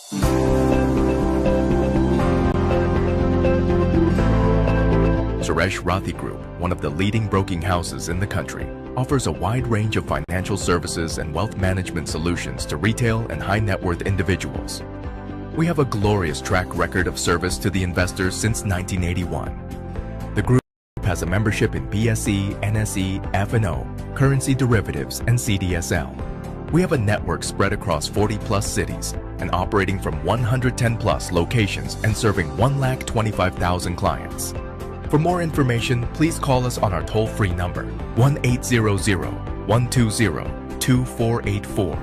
Suresh Rathi Group, one of the leading broking houses in the country, offers a wide range of financial services and wealth management solutions to retail and high net worth individuals. We have a glorious track record of service to the investors since 1981. The group has a membership in BSE, NSE, F&O, currency derivatives, and CDSL. We have a network spread across 40 plus cities and operating from 110 plus locations and serving 1,25,000 clients. For more information, please call us on our toll-free number 1-800-120-2484.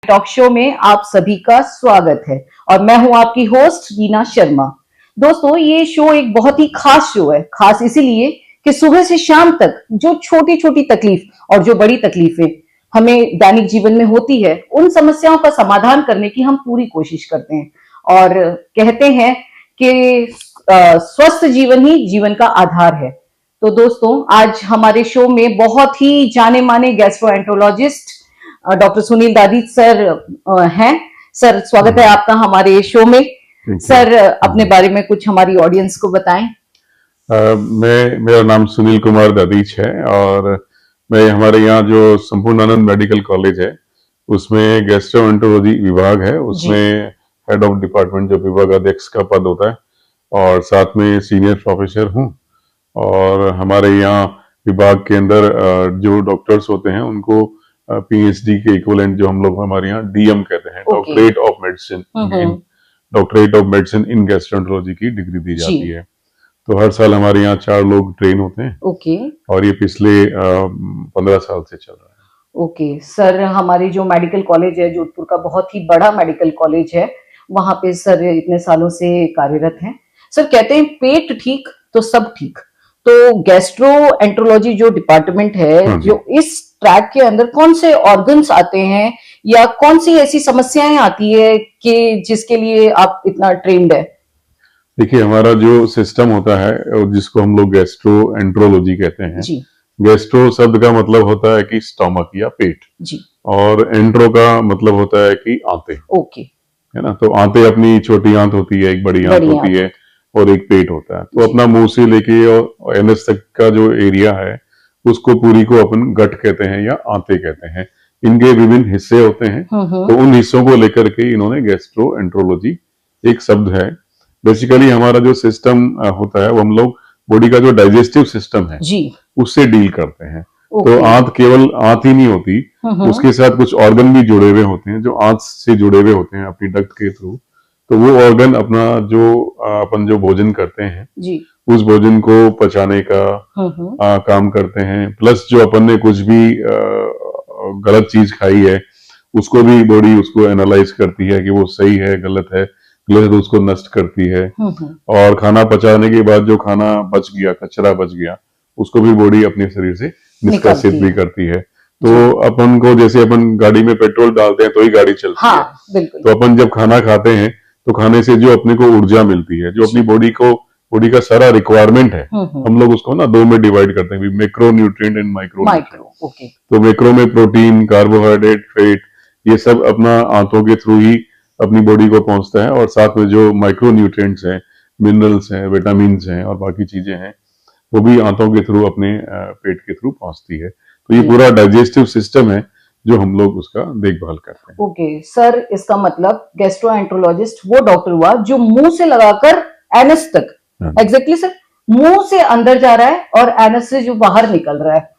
Talk show में आप सभी का स्वागत है और मैं हूं आपकी होस्ट रीना शर्मा। दोस्तों, ये शो एक बहुत ही खास शो है। खास इसीलिए कि सुबह से शाम तक जो छोटी छोटी तकलीफ और जो बड़ी तकलीफें हमें दैनिक जीवन में होती है, उन समस्याओं का समाधान करने की हम पूरी कोशिश करते हैं और कहते हैं कि स्वस्थ जीवन ही जीवन का आधार है। तो दोस्तों, आज हमारे शो में बहुत ही जाने माने गैस्ट्रोएंटरोलॉजिस्ट डॉक्टर सुनील दादी सर हैं। सर, स्वागत है आपका हमारे शो में। सर, अपने बारे में कुछ हमारी ऑडियंस को बताएं। मेरा नाम सुनील कुमार दादीच है और मैं हमारे यहाँ जो संपूर्णानंद मेडिकल कॉलेज है उसमें गैस्ट्रोएंटरोलॉजी विभाग है, उसमें हेड ऑफ डिपार्टमेंट जो विभाग अध्यक्ष का पद होता है और साथ में सीनियर प्रोफेसर हूँ। और हमारे यहाँ विभाग के अंदर जो डॉक्टर्स होते हैं उनको पीएचडी के इक्विवेलेंट जो हम लोग हमारे यहाँ डीएम कहते हैं, doctorate of medicine in gastroenterology की डिग्री दी जाती है। तो हर साल हमारे यहाँ 4 लोग ट्रेन होते हैं और ये पिछले 15 साल से चल रहा है। ओके सर, हमारी जो मेडिकल कॉलेज है जोधपुर का, बहुत ही बड़ा मेडिकल कॉलेज है, वहां पे सर इतने सालों से कार्यरत हैं। सर, कहते हैं पेट ठीक तो सब ठीक। तो गैस्ट्रोएंटरोलॉजी जो डिपार्टमेंट है, जो इस ट्रैक के अंदर कौन से ऑर्गन्स आते हैं या कौन सी ऐसी समस्याएं आती है कि जिसके लिए आप इतना ट्रेन्ड है? देखिए, हमारा जो सिस्टम होता है जिसको हम लोग गैस्ट्रोएंटरोलॉजी कहते हैं, गैस्ट्रो शब्द का मतलब होता है कि स्टमक या पेट जी, और एंट्रो का मतलब होता है कि आंतें। ओके, है ना। तो आंतें अपनी छोटी आंत होती है, एक बड़ी आंत होती है और एक पेट होता है। तो अपना मुंह से लेके और एनएस तक का जो एरिया है उसको पूरी को अपन गट कहते हैं या आंतें कहते हैं। इनके विभिन्न हिस्से होते हैं, तो उन हिस्सों को लेकर के इन्होंने गैस्ट्रोएंटरोलॉजी एक शब्द है। बेसिकली हमारा जो सिस्टम होता है वो हम लोग बॉडी का जो डाइजेस्टिव सिस्टम है जी, उससे डील करते हैं। तो आंत केवल आंत ही नहीं होती, उसके साथ कुछ ऑर्गन भी जुड़े हुए होते हैं जो आंत से जुड़े हुए होते हैं अपनी डक्ट के थ्रू। तो वो ऑर्गन अपना जो अपन जो भोजन करते हैं जी, उस भोजन को पचाने का काम करते हैं। प्लस जो अपन ने कुछ भी गलत चीज खाई है उसको भी बॉडी उसको एनालाइज करती है कि वो सही है गलत है, गलत तो उसको नष्ट करती है। और खाना पचाने के बाद जो खाना बच गया, कचरा बच गया, उसको भी बॉडी अपने शरीर से निष्कासित भी करती है। तो अपन को जैसे अपन गाड़ी में पेट्रोल डालते हैं तो ही गाड़ी चलती है। तो अपन जब खाना खाते हैं तो खाने से जो अपने को ऊर्जा मिलती है, जो अपनी बॉडी का सारा रिक्वायरमेंट है, हम लोग उसको ना 2 में डिवाइड करते हैं, मैक्रो न्यूट्रिएंट एंड माइक्रो। तो मैक्रो में प्रोटीन, कार्बोहाइड्रेट, फैट, ये सब अपना आंतों के थ्रू ही अपनी बॉडी को पहुंचता है। और साथ में जो माइक्रो न्यूट्रिएंट्स हैं, मिनरल्स हैं, विटामिन हैं और बाकी चीजें हैं, वो भी आंतों के थ्रू अपने पेट के थ्रू पहुंचती है। तो ये पूरा डाइजेस्टिव सिस्टम है जो हम लोग उसका देखभाल करते हैं। ओके सर, इसका मतलब गैस्ट्रोएंटरोलॉजिस्ट वो डॉक्टर हुआ जो मुंह से लगाकर एनस तक, एग्जैक्टली सर, मुंह से अंदर जा रहा है और एनस से जो बाहर निकल रहा है,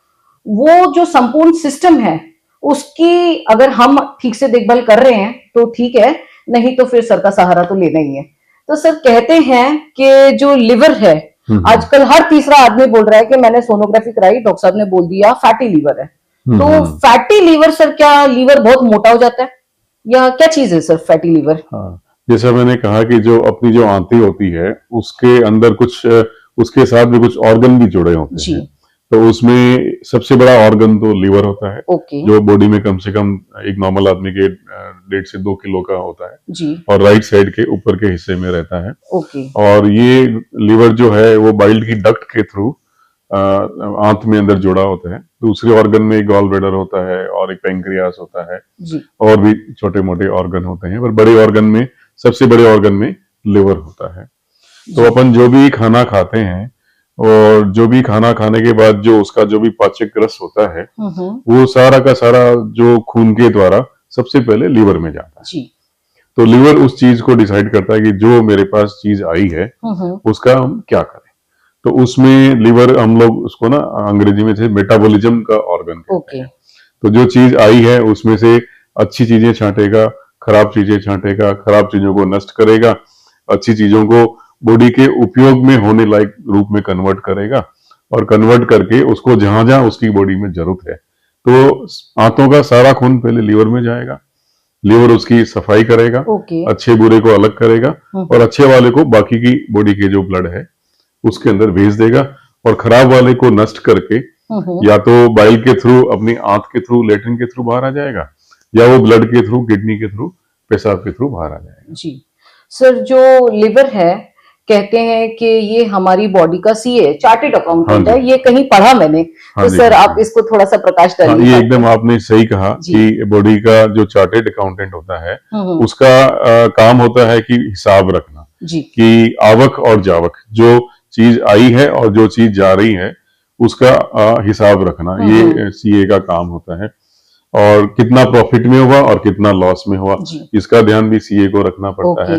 वो जो संपूर्ण सिस्टम है उसकी अगर हम ठीक से देखभाल कर रहे हैं तो ठीक है, नहीं तो फिर सर का सहारा तो लेना ही है। तो सर, कहते हैं कि जो लिवर है, आजकल हर तीसरा आदमी बोल रहा है कि मैंने सोनोग्राफी कराई, डॉक्टर साहब ने बोल दिया फैटी लीवर है। तो फैटी लीवर सर, क्या लीवर बहुत मोटा हो जाता है? या क्या चीज है सर फैटी लिवर? हाँ, जैसा मैंने कहा कि जो अपनी जो आंतें होती है उसके अंदर कुछ उसके साथ भी कुछ ऑर्गन भी जुड़े होते हैं। तो उसमें सबसे बड़ा ऑर्गन तो लिवर होता है, जो बॉडी में कम से कम एक नॉर्मल आदमी के 1.5 से 2 किलो का होता है जी। और राइट साइड के ऊपर के हिस्से में रहता है। और ये लिवर जो है वो बाइल की डक्ट के थ्रू आंत में अंदर जुड़ा होता है। दूसरे ऑर्गन में एक गॉल ब्लैडर होता है और एक पैंक्रियास होता है जी। और भी छोटे मोटे ऑर्गन होते हैं, पर बड़े ऑर्गन में, सबसे बड़े ऑर्गन में लिवर होता है। तो अपन जो भी खाना खाते हैं और जो भी खाना खाने के बाद जो उसका जो भी पाचक रस होता है वो सारा का सारा जो खून के द्वारा सबसे पहले लिवर में जाता है जी। तो लिवर उस चीज को डिसाइड करता है कि जो मेरे पास चीज आई है उसका हम क्या करें। तो उसमें लिवर हम लोग उसको ना अंग्रेजी में से मेटाबॉलिज्म का ऑर्गन कहते हैं। तो जो चीज आई है उसमें से अच्छी चीजें छांटेगा, खराब चीजें छांटेगा, खराब चीजों को नष्ट करेगा, अच्छी चीजों को बॉडी के उपयोग में होने लायक रूप में कन्वर्ट करेगा और कन्वर्ट करके उसको जहां जहां उसकी बॉडी में जरूरत है। तो आंतों का सारा खून पहले लिवर में जाएगा, लिवर उसकी सफाई करेगा, अच्छे बुरे को अलग करेगा और अच्छे वाले को बाकी की बॉडी के जो ब्लड है उसके अंदर भेज देगा और खराब वाले को नष्ट करके या तो बाइल के थ्रू, अपनी आंत के थ्रू, लेटरिन के थ्रू बाहर आ जाएगा या वो ब्लड के थ्रू, किडनी के थ्रू, पेशाब के थ्रू बाहर आ जाएगा जी। सर जो लिवर है कहते हैं कि ये हमारी बॉडी का सीए, चार्टेड अकाउंटेंट है, ये कहीं पढ़ा मैंने। तो सर आप इसको थोड़ा सा प्रकाश डालिए। ये एकदम आपने सही कहा कि बॉडी का जो चार्टेड अकाउंटेंट होता है उसका काम होता है कि हिसाब रखना जी। कि आवक और जावक, जो चीज आई है और जो चीज जा रही है उसका हिसाब रखना, ये सीए का काम होता है। और कितना प्रॉफिट में हुआ और कितना लॉस में हुआ इसका ध्यान भी सीए को रखना पड़ता है।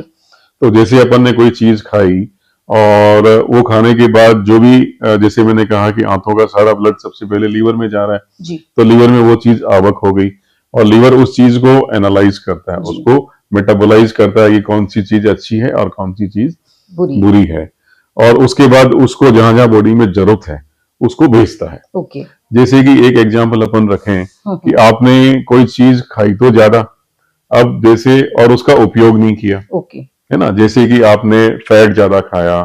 तो जैसे अपन ने कोई चीज खाई और वो खाने के बाद जो भी, जैसे मैंने कहा कि आंतों का सारा ब्लड सबसे पहले लीवर में जा रहा है जी। तो लीवर में वो चीज आवक हो गई और लीवर उस चीज को एनालाइज करता है, उसको मेटाबोलाइज करता है कि कौन सी चीज अच्छी है और कौन सी चीज बुरी है। और उसके बाद उसको जहां जहां बॉडी में जरूरत है उसको भेजता है। ओके। जैसे कि एक एग्जांपल अपन रखें कि आपने कोई चीज खाई तो ज्यादा, अब जैसे, और उसका उपयोग नहीं किया, ओके, है ना, जैसे कि आपने फैट ज्यादा खाया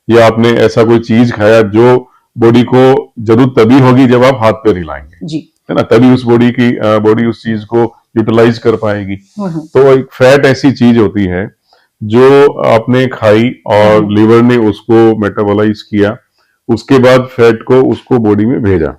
या आपने ऐसा कोई चीज खाया जो बॉडी को जरूरत तभी होगी जब आप हाथ पैर हिलाएंगे जी, है ना, तभी उस बॉडी उस चीज को यूटिलाइज कर पाएगी। तो एक फैट ऐसी चीज होती है जो आपने खाई और लीवर ने उसको मेटाबोलाइज किया, उसके बाद फैट को उसको बॉडी में भेजा।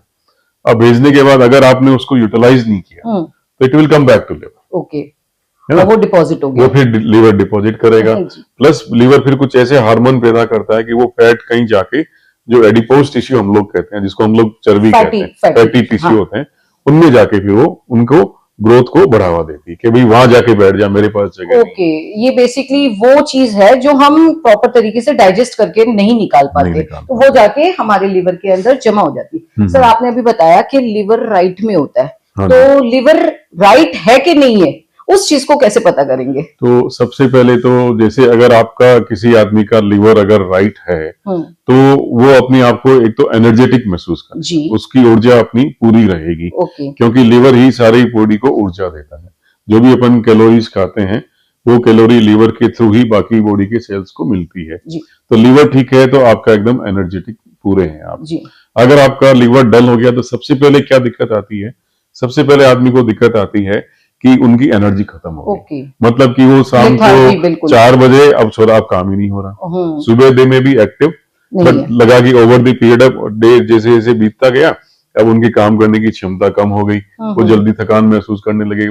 अब भेजने के बाद अगर आपने उसको यूटिलाइज नहीं किया तो it will come back to liver, okay, है ना, वो डिपॉजिट हो गया, वो फिर लीवर डिपॉजिट करेगा। प्लस लीवर फिर कुछ ऐसे हार्मोन पैदा करता है कि वो फैट कहीं जाके जो एडिपोज टिश्यू हम लोग कहते हैं, जिसको हम लोग चर्बी कहते हैं, फैटी टिश्यू होते हैं, उनमें जाके फिर वो उनको ग्रोथ को बढ़ावा देती है कि भाई वहां जाके बैठ जा, मेरे पास जगह ओके। ये बेसिकली वो चीज है जो हम प्रॉपर तरीके से डाइजेस्ट करके नहीं निकाल पाते, तो वो जाके हमारे लिवर के अंदर जमा हो जाती है। सर आपने अभी बताया कि लिवर राइट में होता है, तो लिवर राइट है कि नहीं है, उस चीज को कैसे पता करेंगे? तो सबसे पहले तो जैसे अगर आपका किसी आदमी का लिवर अगर राइट है तो वो अपने आप को एक तो एनर्जेटिक महसूस करे, उसकी ऊर्जा अपनी पूरी रहेगी, क्योंकि लिवर ही सारी बॉडी को ऊर्जा देता है। जो भी अपन कैलोरीज खाते हैं वो कैलोरी लिवर के थ्रू ही बाकी बॉडी के सेल्स को मिलती है। तो लिवर ठीक है तो आपका एकदम एनर्जेटिक पूरे हैं आप। अगर आपका लिवर डल हो गया तो सबसे पहले क्या दिक्कत आती है? सबसे पहले आदमी को दिक्कत आती है कि उनकी एनर्जी खत्म हो गई, मतलब कि वो शाम को 4 बजे अब छोड़ा, अब काम ही नहीं हो रहा, सुबह डे में भी एक्टिव, बट लगा कि over the period of day जैसे जैसे बीतता गया अब उनकी काम करने की क्षमता कम हो गई, वो जल्दी थकान महसूस करने लगे,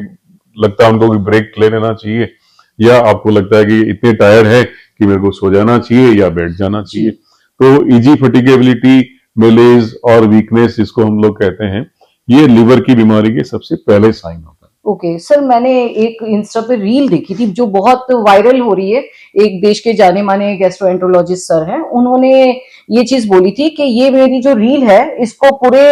लगता है उनको ब्रेक ले लेना चाहिए, या आपको लगता है कि इतने टायर्ड है कि मेरे को सो जाना चाहिए या बैठ जाना चाहिए। तो इजी फटीगेबिलिटी, मेलेज और वीकनेस जिसको हम लोग कहते हैं, ये लिवर की बीमारी के सबसे पहले साइन होता है। ओके सर, मैंने एक इंस्टा पे रील देखी थी जो बहुत वायरल हो रही है। एक देश के जाने माने गैस्ट्रोएंट्रोलॉजिस्ट सर हैं, उन्होंने ये चीज बोली थी कि ये मेरी जो रील है इसको पूरे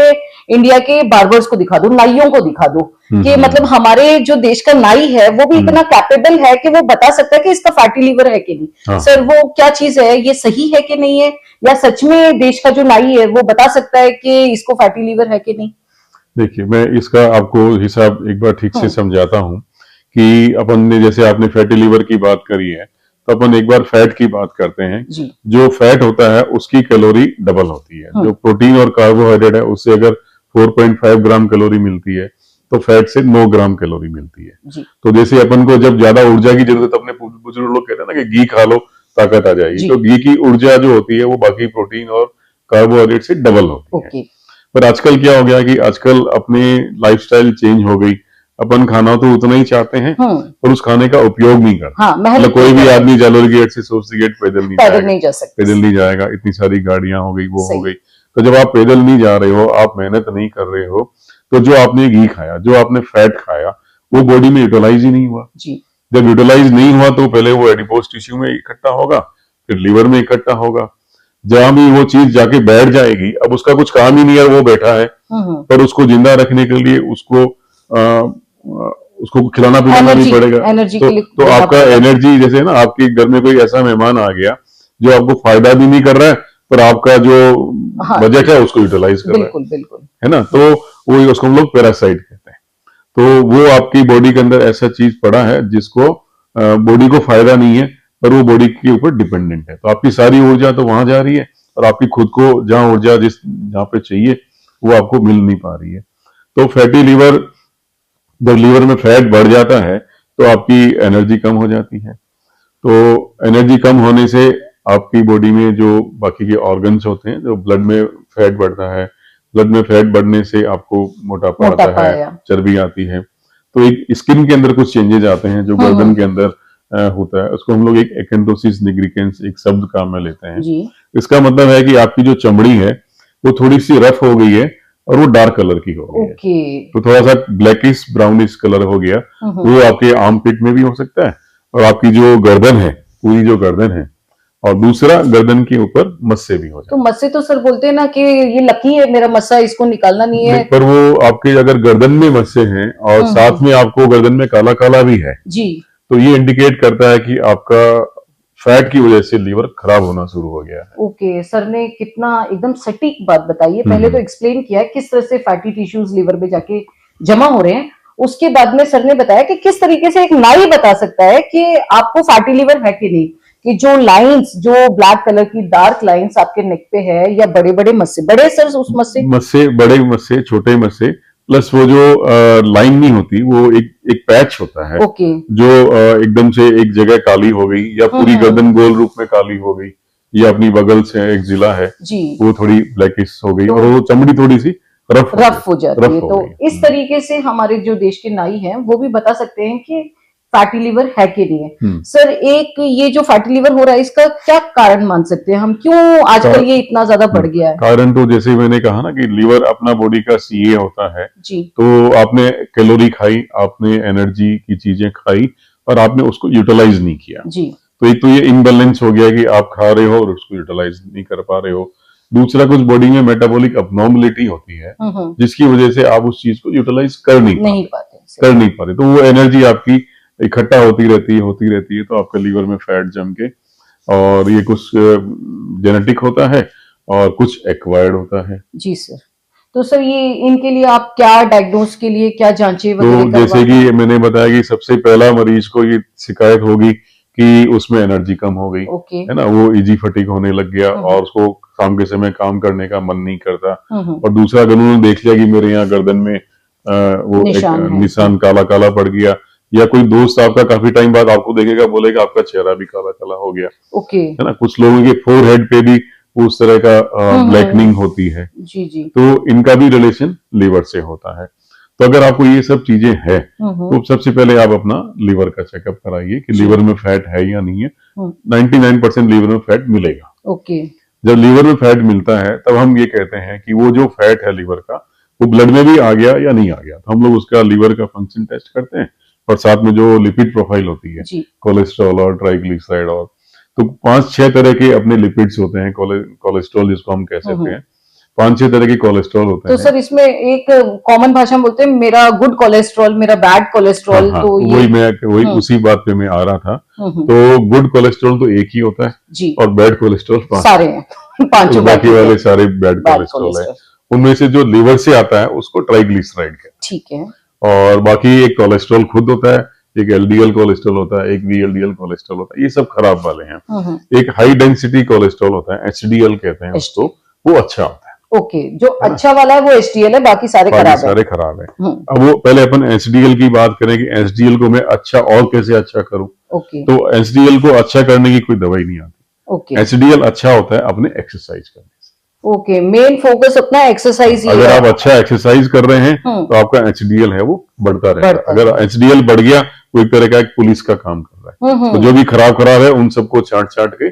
इंडिया के बार्बर्स को दिखा दो, नाइयों को दिखा दो, कि मतलब हमारे जो देश का नाई है वो भी इतना कैपेबल है कि वो बता सकता है कि इसका फैटी लिवर है कि नहीं। सर वो क्या चीज है, ये सही है कि नहीं है, या सच में देश का जो नाई है वो बता सकता है कि इसको फैटी लिवर है कि नहीं? देखिए, मैं इसका आपको हिसाब एक बार ठीक से समझाता हूं कि अपन ने, जैसे आपने फैटी लिवर की बात करी है, तो अपन एक बार फैट की बात करते हैं। जो फैट होता है उसकी कैलोरी डबल होती है। जो प्रोटीन और कार्बोहाइड्रेट है उससे अगर 4.5 ग्राम कैलोरी मिलती है तो फैट से 9 ग्राम कैलोरी मिलती है। तो जैसे अपन को जब ज्यादा ऊर्जा की जरूरत, अपने बुजुर्ग लोग कहते हैं ना कि घी खा लो ताकत आ जाएगी, तो घी की ऊर्जा जो होती है वो बाकी प्रोटीन और कार्बोहाइड्रेट से डबल होती है। पर आजकल क्या हो गया कि आजकल अपने लाइफस्टाइल चेंज हो गई, अपन खाना तो उतना ही चाहते हैं पर उस खाने का उपयोग नहीं करते। मतलब कोई भी आदमी जालोर गेट से सोर्सी गेट पैदल नहीं जाएगा, इतनी सारी गाड़ियां हो गई, वो हो गई। तो जब आप पैदल नहीं जा रहे हो, आप मेहनत नहीं कर रहे हो, तो जो आपने घी खाया, जो आपने फैट खाया, वो बॉडी में यूटिलाइज ही नहीं हुआ। जब यूटिलाइज नहीं हुआ तो पहले वो एडिपोज टिश्यू में इकट्ठा होगा, फिर लिवर में इकट्ठा होगा, जहां भी वो चीज जाके बैठ जाएगी। अब उसका कुछ काम ही नहीं है, वो बैठा है, पर उसको जिंदा रखने के लिए उसको खिलाना पिलाना नहीं पड़ेगा। तो आपका एनर्जी, जैसे ना आपके घर में कोई ऐसा मेहमान आ गया जो आपको फायदा भी नहीं कर रहा है, पर आपका जो बजट है उसको यूटिलाइज कर रहा है, बिल्कुल है ना। तो वो उसको हम लोग पैरासाइट कहते हैं। तो वो आपकी बॉडी के अंदर ऐसा चीज पड़ा है जिसको बॉडी को फायदा नहीं है, पर वो बॉडी के ऊपर डिपेंडेंट है। तो आपकी सारी ऊर्जा तो वहां जा रही है और आपकी खुद को जहां ऊर्जा जहां पे चाहिए वो आपको मिल नहीं पा रही है। तो फैटी लिवर, जब लीवर में फैट बढ़ जाता है तो आपकी एनर्जी कम हो जाती है। तो एनर्जी कम होने से आपकी बॉडी में जो बाकी के ऑर्गन्स होते हैं, जो ब्लड में फैट बढ़ता है, ब्लड में फैट बढ़ने से आपको मोटापा आता है, चर्बी आती है। तो एक स्किन के अंदर कुछ चेंजेस आते हैं जो गर्दन के अंदर होता है। उसको हम लोग एक एक्रेंटोसिस निग्रिकेंस एक शब्द काम में लेते हैं। इसका मतलब है कि आपकी जो चमड़ी है वो थोड़ी सी रफ हो गई है और वो डार्क कलर की हो गई है। तो थोड़ा सा ब्लैकिश ब्राउनिश कलर हो गया। वो आपके आर्म पिट में भी हो सकता है, और आपकी जो गर्दन है, पूरी जो गर्दन है, और दूसरा गर्दन के ऊपर मस्से भी हो जाए। तो मस्से तो सर बोलते हैं ना कि ये लकी है मेरा मस्सा, इसको निकालना नहीं है। पर वो आपके अगर गर्दन में मस्से हैं और साथ में आपको गर्दन में काला काला भी है जी, तो ये इंडिकेट करता है कि आपका फैट की वजह से लीवर खराब होना शुरू हो गया है। ओके, सर ने कितना एकदम सटीक बात बताई है। पहले तो एक्सप्लेन किया किस तरह से फैटी टिश्यूज लीवर में जाके जमा हो रहे हैं, उसके बाद में सर ने बताया कि किस तरीके से एक नाई बता सकता है कि आपको फैटी लिवर है कि नहीं। कि जो लाइंस, जो ब्लैक कलर की डार्क लाइंस आपके नेक पे है, या बड़े बड़े मस्से, बड़े सर उस मस्से, बड़े मस्से, छोटे मस्से, प्लस वो जो लाइन नहीं होती, वो एक पैच होता है जो एकदम से एक जगह काली हो गई, या पूरी गर्दन गोल रूप में काली हो गई, या अपनी बगल से एक जिला है वो थोड़ी ब्लैकिश हो गई, और वो चमड़ी थोड़ी सी रफ हो जाती है। तो इस तरीके से हमारे जो देश के नाई हैं वो भी बता सकते हैं कि फैटी लिवर है कि नहीं है। सर, एक ये जो फैटी लिवर हो रहा है, इसका क्या कारण मान सकते हैं हम? क्यों आजकल ये इतना ज्यादा बढ़ गया है? कारण तो जैसे मैंने कहा ना कि लिवर अपना बॉडी का सीए होता है जी। तो आपने कैलोरी खाई, आपने एनर्जी की चीजें खाई, और आपने उसको यूटिलाइज नहीं किया जी। तो एक तो ये इम्बैलेंस हो गया कि आप खा रहे हो और उसको यूटिलाइज नहीं कर पा रहे हो। दूसरा, कुछ बॉडी में मेटाबॉलिक अबनॉर्मलिटी होती है जिसकी वजह से आप उस चीज को यूटिलाइज कर नहीं पाते। तो वो एनर्जी आपकी इकट्ठा होती रहती है, तो आपके लीवर में फैट जम के, और ये कुछ जेनेटिक होता है और कुछ एक्वायर्ड होता है जी सर। तो सर ये इनके लिए आप क्या डायग्नोस के लिए क्या जांचें वगैरह तो जैसे कि मैंने बताया कि सबसे पहला मरीज को ये शिकायत होगी कि उसमें एनर्जी कम हो गई है ना, वो इजी फटीग होने लग गया और उसको शाम के समय काम करने का मन नहीं करता। और दूसरा, अगर उन्होंने देख लिया कि मेरे यहाँ गर्दन में वो निशान काला काला पड़ गया, या कोई दोस्त आपका काफी टाइम बाद आपको देखेगा, बोलेगा आपका चेहरा भी काला काला हो गया है ना। कुछ लोगों के फोरहेड पे भी उस तरह का ब्लैकनिंग होती है जी। तो इनका भी रिलेशन लीवर से होता है। तो अगर आपको ये सब चीजें है तो सबसे पहले आप अपना लीवर का चेकअप कराइए कि लीवर में फैट है या नहीं है। 99% लीवर में फैट मिलेगा। जब लीवर में फैट मिलता है तब हम ये कहते हैं कि वो जो फैट है लीवर का, वो ब्लड में भी आ गया या नहीं आ गया। तो हम लोग उसका लीवर का फंक्शन टेस्ट करते हैं, और साथ में जो लिपिड प्रोफाइल होती है, कोलेस्ट्रॉल और ट्राइग्लिसराइड, और तो 5-6 तरह के अपने लिपिड्स होते हैं। कोलेस्ट्रॉल जिसको हम कह सकते हैं, 5-6 तरह के कोलेस्ट्रॉल होते हैं। तो सर इसमें एक कॉमन भाषा में बोलते हैं मेरा गुड कोलेस्ट्रॉल, मेरा बैड कोलेस्ट्रॉल। तो वही उसी बात पे मैं आ रहा था। तो गुड कोलेस्ट्रॉल तो एक ही होता है जी, और बैड कोलेस्ट्रॉल सारे हैं, पांचों बाकी वाले सारे बैड कोलेस्ट्रॉल है। उनमें से जो लिवर से आता है उसको ट्राइग्लिसराइड कहते हैं। ठीक है। और बाकी एक कोलेस्ट्रॉल खुद होता है, एक एलडीएल कोलेस्ट्रॉल होता है, एक वीएलडीएल कोलेस्ट्रॉल होता है, ये सब खराब वाले हैं। एक हाई डेंसिटी कोलेस्ट्रॉल होता है, एचडीएल कहते हैं उसको, वो अच्छा होता है। ओके, जो अच्छा वाला है वो एचडीएल है, बाकी सारे खराब है। सारे खराब है। अब वो पहले अपन एचडीएल की बात करें कि एचडीएल को मैं अच्छा और कैसे अच्छा करूं। तो एचडीएल को अच्छा करने की कोई दवाई नहीं आती। एचडीएल अच्छा होता है अपने एक्सरसाइज करने से। ओके, मेन फोकस अपना एक्सरसाइज ही है। अगर आप अच्छा एक्सरसाइज कर रहे हैं तो आपका एचडीएल है वो बढ़ता रहेगा। अगर एचडीएल बढ़ गया वो एक तरह का एक पुलिस का काम कर रहा है, तो जो भी खराब है उन सबको छांट के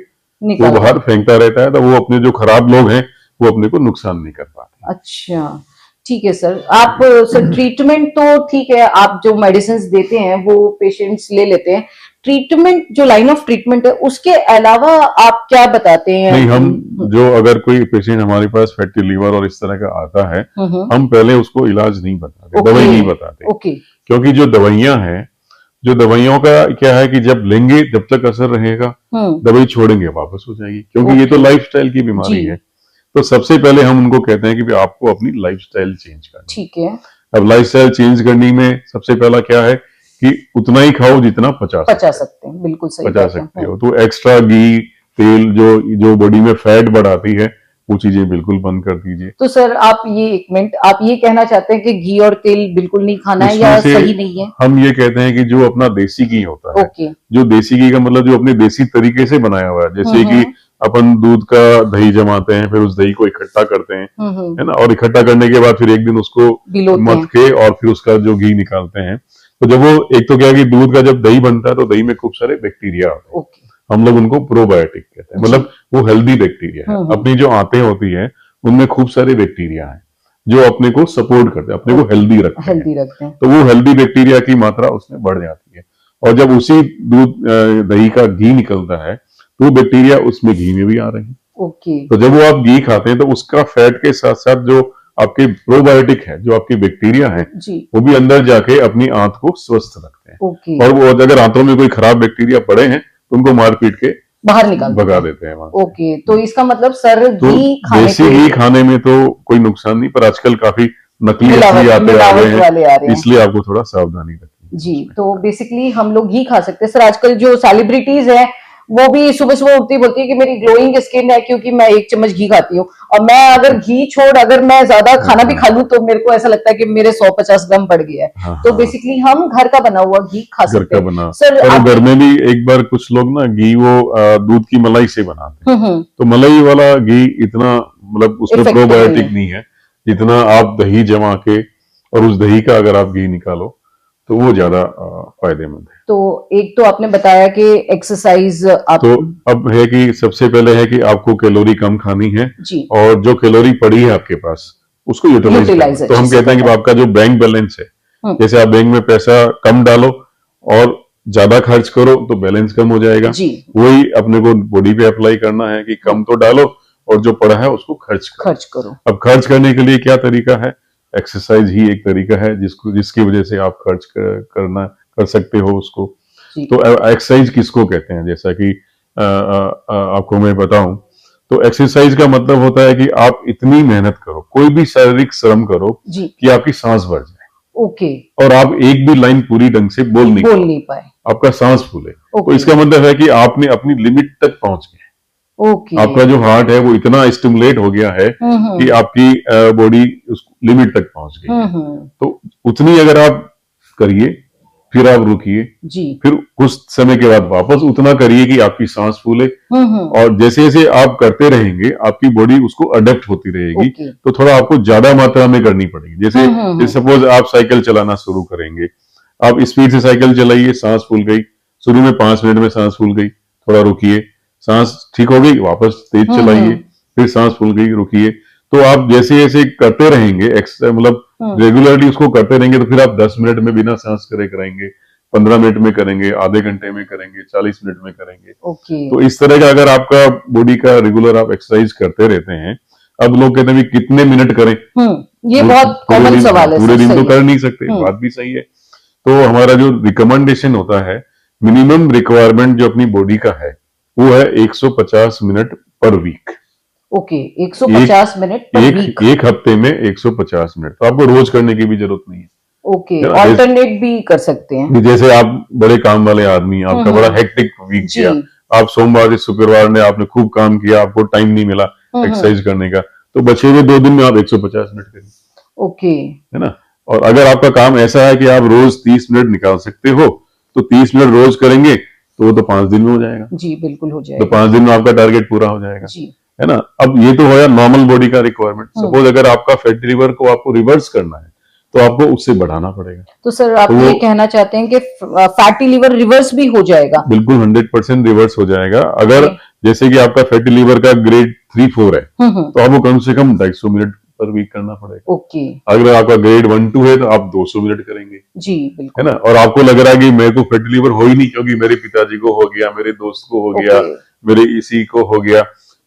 वो बाहर फेंकता रहता है, तो वो अपने जो खराब लोग हैं वो अपने को नुकसान नहीं कर पाते। अच्छा, ठीक है सर। आप सर ट्रीटमेंट तो ठीक है, आप जो मेडिसिन देते हैं वो पेशेंट्स ले लेते हैं। ट्रीटमेंट, जो लाइन ऑफ ट्रीटमेंट है, उसके अलावा आप क्या बताते हैं? नहीं, हम जो अगर कोई पेशेंट हमारे पास फैटी लीवर और इस तरह का आता है, हम पहले उसको इलाज नहीं बताते, दवाई नहीं बताते। क्योंकि जो दवाइयां हैं, जो दवाइयों का क्या है कि जब लेंगे जब तक असर रहेगा, दवाई छोड़ेंगे वापस हो जाएगी, क्योंकि ये तो लाइफस्टाइल की बीमारी है। तो सबसे पहले हम उनको कहते हैं कि आप अपनी लाइफस्टाइल चेंज करनी। ठीक है। अब लाइफस्टाइल चेंज करने में सबसे पहला क्या है कि उतना ही खाओ जितना पचा सकते हैं। बिल्कुल सही, पचा सकते हो। तो एक्स्ट्रा घी, तेल जो बॉडी में फैट बढ़ाती है, वो चीजें बिल्कुल बंद कर दीजिए। तो सर आप ये एक मिनट, आप ये कहना चाहते हैं कि घी और तेल बिल्कुल नहीं खाना है या सही नहीं है? हम ये कहते हैं कि जो अपना देसी घी होता है, जो देसी घी का मतलब जो अपने देसी तरीके से बनाया हुआ है, जैसे कि अपन दूध का दही जमाते हैं, फिर उस दही को इकट्ठा करते हैं, है ना, और इकट्ठा करने के बाद फिर एक दिन उसको मथ के और फिर उसका जो घी निकालते हैं। तो जब वो एक तो क्या है कि दूध का जब दही बनता है तो दही में खूब सारे बैक्टीरिया होते हैं, हम लोग उनको प्रोबायोटिक कहते हैं, मतलब वो हेल्दी बैक्टीरिया है। अपनी जो आंतें होती है उनमें खूब सारे बैक्टीरिया हैं जो अपने को सपोर्ट करते हैं, अपने को हेल्दी रखते हैं। तो वो हेल्दी बैक्टीरिया की मात्रा उसमें बढ़ जाती है, और जब उसी दूध दही का घी निकलता है तो वो बैक्टीरिया उसमें घी में भी आ रहे हैं। तो जब वो आप घी खाते हैं तो उसका फैट के साथ साथ जो आपके प्रोबायोटिक है, जो आपकी बैक्टीरिया है, वो भी अंदर जाके अपनी आंत को स्वस्थ रखते हैं। और वो अगर आंतों में कोई खराब बैक्टीरिया पड़े हैं तो उनको मार पीट के बाहर भगा देते हैं वहां। तो इसका मतलब सर देसी घी खाने में तो कोई नुकसान नहीं, पर आजकल काफी नकली असली आते आ रहे हैं, इसलिए आपको थोड़ा सावधानी रखनी जी। तो बेसिकली हम लोग घी खा सकते हैं सर। आजकल जो सेलिब्रिटीज है वो भी सुबह सुबह उठती बोलती है कि मेरी ग्लोइंग स्किन है क्योंकि मैं 1 चम्मच घी खाती हूँ, और मैं अगर घी छोड़ अगर मैं ज्यादा खाना भी खा लूं तो मेरे को ऐसा लगता है कि मेरे 150 ग्राम बढ़ गया है। तो बेसिकली हम घर का बना हुआ घी खा सकते हैं सर। घर में भी एक बार कुछ लोग ना घी वो दूध की मलाई से बनाते हैं, तो मलाई वाला घी इतना मतलब उसमें प्रोबायोटिक नहीं है जितना आप दही जमा के और उस दही का अगर आप घी निकालो तो वो ज्यादा फायदेमंद है। तो एक तो आपने बताया कि एक्सरसाइज तो अब है कि सबसे पहले है कि आपको कैलोरी कम खानी है जी, और जो कैलोरी पड़ी है आपके पास उसको यूटिलाइज। तो हम कहते हैं कि आपका जो बैंक बैलेंस है, जैसे आप बैंक में पैसा कम डालो और ज्यादा खर्च करो तो बैलेंस कम हो जाएगा, वही अपने को बॉडी पे अप्लाई करना है कि कम तो डालो और जो पड़ा है उसको खर्च करो। अब खर्च करने के लिए क्या तरीका है? एक्सरसाइज ही एक तरीका है जिसकी वजह से आप खर्च कर सकते हो उसको। तो एक्सरसाइज किसको कहते हैं, जैसा कि आपको मैं बताऊं तो एक्सरसाइज का मतलब होता है कि आप इतनी मेहनत करो, कोई भी शारीरिक श्रम करो कि आपकी सांस बढ़ जाए, और आप एक भी लाइन पूरी ढंग से बोल नहीं पाए, आपका सांस फूले। तो इसका मतलब है कि आपने अपनी लिमिट तक पहुंच गए। आपका जो हार्ट है वो इतना स्टिमुलेट हो गया है कि आपकी बॉडी उस लिमिट तक पहुंच गई। तो उतनी अगर आप करिए, फिर आप रुकिए, फिर कुछ समय के बाद वापस उतना करिए कि आपकी सांस फूले, और जैसे जैसे आप करते रहेंगे आपकी बॉडी उसको अडेप्ट होती रहेगी। तो थोड़ा आपको ज्यादा मात्रा में करनी पड़ेगी। जैसे सपोज आप साइकिल चलाना शुरू करेंगे, आप स्पीड से साइकिल चलाइए, सांस फूल गई, शुरू में 5 मिनट में सांस फूल गई, थोड़ा रुकिए, सांस ठीक हो गई, वापस तेज चलाइए, फिर सांस फूल गई, रुकिए। तो आप जैसे जैसे करते रहेंगे, मतलब रेगुलरली उसको करते रहेंगे, तो फिर आप 10 मिनट में बिना सांस करे कराएंगे, 15 मिनट में करेंगे, आधे घंटे में करेंगे, 40 मिनट में करेंगे। तो इस तरह का अगर आपका बॉडी का रेगुलर आप एक्सरसाइज करते रहते हैं। अब लोग कहते हैं कितने मिनट करें, ये बहुत कॉमन सवाल है, पूरे दिन तो कर नहीं सकते, बात भी सही है। तो हमारा जो रिकमेंडेशन होता है, मिनिमम रिक्वायरमेंट जो अपनी बॉडी का है वो है 150 मिनट पर वीक। 150 मिनट पर वीक, एक हफ्ते में 150 मिनट। तो आपको रोज करने की भी जरूरत नहीं है, ओके, ऑल्टरनेट भी कर सकते हैं। जैसे आप बड़े काम वाले आदमी, आपका बड़ा हेक्टिक वीक गया, आप सोमवार से शुक्रवार ने आपने खूब काम किया, आपको टाइम नहीं मिला एक्सरसाइज करने का, तो बचे हुए 2 दिन में आप 150 मिनट करिए। ओके, है ना। और अगर आपका काम ऐसा है कि आप रोज 30 मिनट निकाल सकते हो, तो 30 मिनट रोज करेंगे तो वो तो 5 दिन में हो जाएगा। जी बिल्कुल हो जाएगा। तो 5 दिन में आपका टारगेट पूरा हो जाएगा जी, है ना। अब ये तो हो गया नॉर्मल बॉडी का रिक्वायरमेंट। सपोज अगर आपका फैटी लिवर को आपको रिवर्स करना है तो आपको उससे बढ़ाना पड़ेगा। तो सर आप ये कहना चाहते हैं कि फैटी लिवर रिवर्स भी हो जाएगा? बिल्कुल 100% रिवर्स हो जाएगा। अगर जैसे कि आपका फैटी लिवर का ग्रेड 3-4 है तो आपको कम से कम 250 मिनट पर वीक करना पड़ेगा। ओके। अगर आपका ग्रेड 1-2 है तो आप 200 मिनट करेंगे। जी बिल्कुल, है ना। और आपको लग रहा है कि मेरे को फैटी लिवर हो ही नहीं क्योंकि मेरे पिताजी को हो गया, मेरे दोस्त को हो गया, मेरे इसी को हो गया,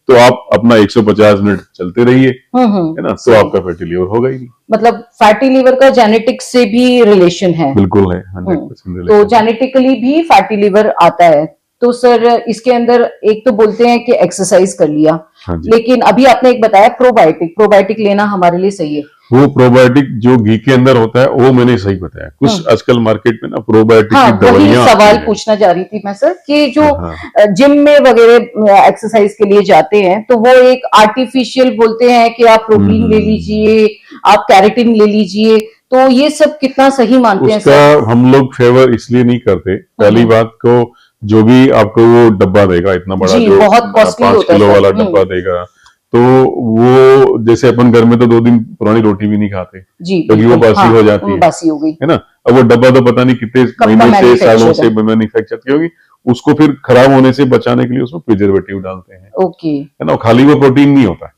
तो आप अपना 150 मिनट चलते रहिए, है ना, तो आपका फैटी लिवर होगा ही नहीं। मतलब फैटी लिवर का जेनेटिक्स से भी रिलेशन है? बिल्कुल है, 100% रिलेशन। तो जेनेटिकली भी फैटी लिवर आता है। तो सर इसके अंदर एक तो बोलते हैं कि एक्सरसाइज कर लिया, लेकिन अभी आपने एक बताया प्रोबायोटिक, प्रोबायोटिक लेना हमारे लिए सही है? वो प्रोबायोटिक जो घी के अंदर होता है वो मैंने सही बताया। कुछ आजकल मार्केट में ना प्रोबायोटिक की दवाइयां, सवाल पूछना चाह रही थी मैं सर कि जो जिम में वगैरह एक्सरसाइज के लिए जाते हैं तो वो एक आर्टिफिशियल बोलते हैं कि आप प्रोटीन ले लीजिए, आप कैरेटिन ले लीजिए, तो ये सब कितना सही मानते हैं सर? उसका हम लोग फेवर इसलिए नहीं करते। पहली बात को जो भी आपको वो डब्बा देगा इतना बड़ा, जो बहुत कॉस्टली 5 किलो वाला डब्बा देगा, तो वो जैसे अपन घर में तो 2 दिन पुरानी रोटी भी नहीं खाते क्योंकि वो बासी हो जाती है, बासी हो गई, है ना। अब वो डब्बा तो पता नहीं कितने महीने से, सालों से मैन्युफैक्चर की होगी, उसको फिर खराब होने से बचाने के लिए उसमें प्रिजर्वेटिव डालते हैं। ओके, है ना। खाली वो प्रोटीन नहीं होता है,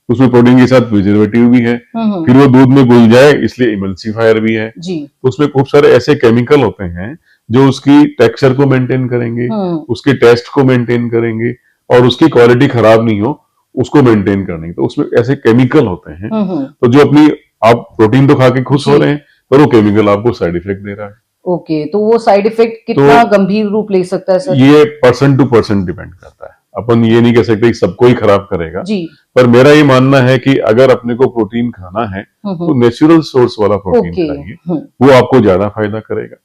उसमें प्रोटीन के साथ प्रिजर्वेटिव भी है, फिर वो दूध में घुल जाए इसलिए इमल्सिफायर भी है जी। तो उसमें खूब सारे ऐसे केमिकल होते हैं जो उसकी टेक्सचर को मेंटेन करेंगे, उसके टेस्ट को मेंटेन करेंगे और उसकी क्वालिटी खराब नहीं हो उसको मेंटेन करने। तो उसमें ऐसे केमिकल होते हैं तो जो अपनी आप प्रोटीन तो खा के खुश हो रहे हैं पर वो केमिकल आपको साइड इफेक्ट दे रहा है। ओके, तो वो साइड इफेक्ट कितना गंभीर रूप ले सकता है सर? ये पर्सन टू पर्सन डिपेंड करता है। अपन ये नहीं कह सकते कि सबको ही खराब करेगा जी। पर मेरा ये मानना है कि अगर अपने को प्रोटीन खाना है तो नेचुरल सोर्स वाला प्रोटीन खाइए, वो आपको ज्यादा फायदा करेगा।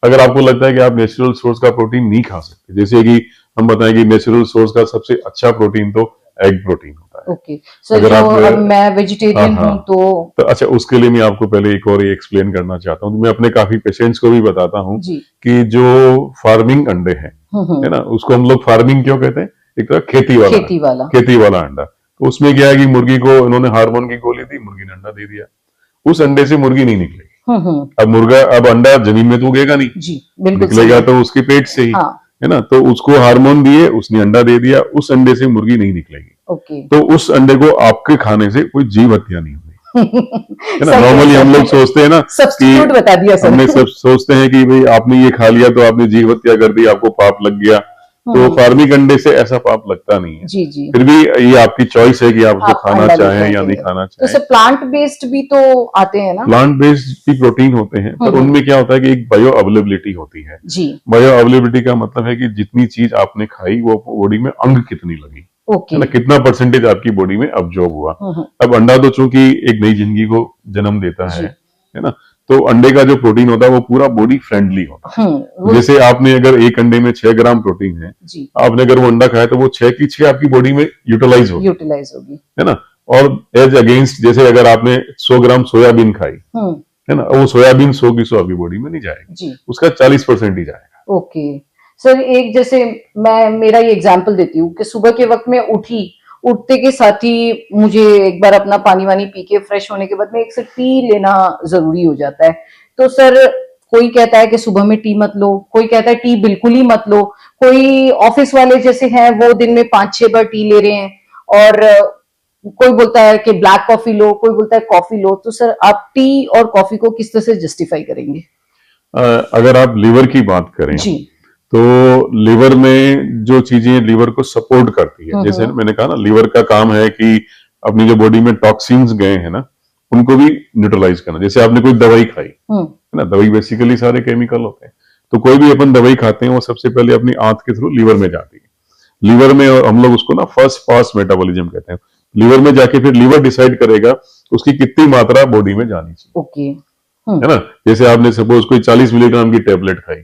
अगर आपको लगता है कि आप नेचुरल सोर्स का प्रोटीन नहीं खा सकते, जैसे कि हम बताएं कि नेचुरल सोर्स का सबसे अच्छा प्रोटीन तो एग प्रोटीन होता है। ओके सर, अगर आप मैं वेजिटेरियन हूं तो अच्छा, उसके लिए मैं आपको पहले एक और एक्सप्लेन करना चाहता हूँ। मैं अपने काफी पेशेंट्स को भी बताता हूँ कि जो फार्मिंग अंडे हैं, है ना, उसको हम लोग फार्मिंग क्यों कहते हैं, एक तरह खेती वाला अंडा। तो उसमें क्या है कि मुर्गी को इन्होंने हार्मोन की गोली दी, मुर्गी ने अंडा दे दिया, उस अंडे से मुर्गी नहीं निकलेगी। अब अंडा जमीन में तो उगेगा नहीं जी, निकलेगा तो उसके पेट से ही, है ना। तो उसको हार्मोन दिए, उसने अंडा दे दिया, उस अंडे से मुर्गी नहीं निकलेगी। तो उस अंडे को आपके खाने से कोई जीव हत्या नहीं होगी। है ना। नॉर्मली हम लोग सोचते हैं ना कि बता दिया सर। हमने सब सोचते हैं कि भाई आपने ये खा लिया तो आपने जीव हत्या कर दी, आपको पाप लग गया। तो फार्मिंग अंडे से ऐसा पाप लगता नहीं है जी जी। फिर भी ये आपकी चॉइस है कि आप उसको खाना चाहें या नहीं खाना चाहें। तो प्लांट बेस्ड भी तो आते हैं ना? प्लांट बेस्ड भी प्रोटीन होते हैं पर उनमें क्या होता है कि एक बायो अवेलेबिलिटी होती है जी। बायो अवेलेबिलिटी का मतलब है कि जितनी चीज आपने खाई वो बॉडी में अंग कितनी लगी, है ना, कितना परसेंटेज आपकी बॉडी में अब्जॉर्ब हुआ। अब अंडा तो चूंकि एक नई जिंदगी को जन्म देता है ना, तो अंडे का जो प्रोटीन होता है वो पूरा बॉडी फ्रेंडली होता है। जैसे आपने अगर एक अंडे में 6 ग्राम प्रोटीन है, आपने अगर वो अंडा खाया तो वो 6 की 6 आपकी बॉडी में यूटिलाइज होगी, है ना। और एज अगेंस्ट जैसे अगर आपने 100 ग्राम सोयाबीन खाई, है ना, वो सोयाबीन 100 की 100 आपकी बॉडी में नहीं जाएगी, उसका 40% ही जाएगा। ओके सर, एक जैसे मैं मेरा ये एग्जाम्पल देती हूँ कि सुबह के वक्त में उठते के साथ ही मुझे एक बार अपना पानी वानी पी के फ्रेश होने के बाद में एक से टी लेना जरूरी हो जाता है। तो सर कोई कहता है कि सुबह में टी मत लो, कोई कहता है टी बिल्कुल ही मत लो, कोई ऑफिस वाले जैसे हैं वो दिन में 5-6 बार टी ले रहे हैं, और कोई बोलता है कि ब्लैक कॉफी लो, कोई बोलता है कॉफी लो। तो सर आप टी और कॉफी को किस तरह से जस्टिफाई करेंगे? अगर आप लिवर की बात करें जी, तो लिवर में जो चीजें लिवर को सपोर्ट करती है, जैसे मैंने कहा ना, लिवर का काम है कि अपनी जो बॉडी में टॉक्सिन्स गए हैं ना उनको भी न्यूट्रलाइज करना। जैसे आपने कोई दवाई खाई है ना, दवाई बेसिकली सारे केमिकल होते हैं, तो कोई भी अपन दवाई खाते हैं वो सबसे पहले अपनी आंत के थ्रू लिवर में जाती है। लिवर में हम लोग उसको ना फर्स्ट पास मेटाबॉलिज्म कहते हैं। लिवर में जाके फिर लिवर डिसाइड करेगा उसकी कितनी मात्रा बॉडी में जानी चाहिए। ओके। है ना। जैसे आपने सपोज कोई 40 मिलीग्राम की टेबलेट खाई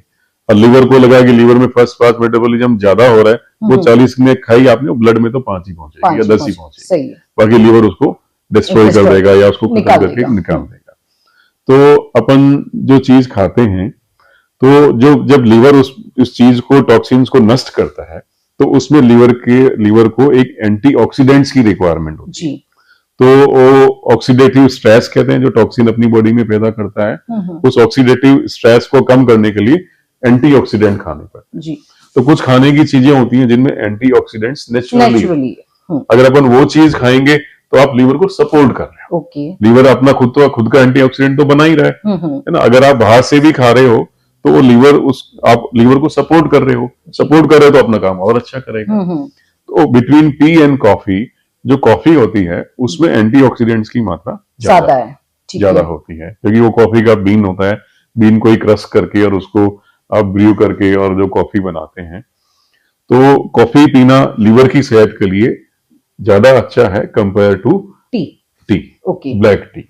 और लिवर को लगा कि लिवर में फर्स्ट पास मेटाबॉलिज्म ज्यादा हो रहा है, वो 40 में खाई आपने, ब्लड में तो 5 ही पहुंचेगी या 10 ही पहुंचेगी, बाकी लिवर उसको डिस्ट्रॉय कर देगा या उसको खत्म करके निकाल देगा। तो अपन जो चीज खाते हैं, तो जब लिवर उस चीज को, टॉक्सिन्स को नष्ट करता है, तो उसमें लिवर को एक एंटीऑक्सीडेंट्स की रिक्वायरमेंट होती है। तो वो ऑक्सीडेटिव स्ट्रेस कहते हैं जो टॉक्सिन अपनी बॉडी में पैदा करता है, उस ऑक्सीडेटिव स्ट्रेस को कम करने के लिए एंटीऑक्सीडेंट खाने पड़ते हैं। तो कुछ खाने की चीजें होती हैं जिनमें एंटीऑक्सीडेंट्स नेचुरली, अगर अपन वो चीज खाएंगे तो आप लीवर को सपोर्ट कर रहे हो। लीवर अपना खुद का एंटीऑक्सीडेंट तो बना ही रहा है ना। अगर आप बाहर से भी खा रहे हो तो वो आप लीवर को सपोर्ट कर रहे हो, तो अपना काम और अच्छा करेगा। तो बिटवीन टी एंड कॉफी, जो कॉफी होती है उसमें एंटीऑक्सीडेंट्स की मात्रा ज्यादा होती है, क्योंकि वो कॉफी का बीन होता है, बीन को ही क्रश करके और उसको आप ब्रू करके और जो कॉफी बनाते हैं। तो कॉफी पीना लीवर की सेहत के लिए ज्यादा अच्छा है compare to tea black tea.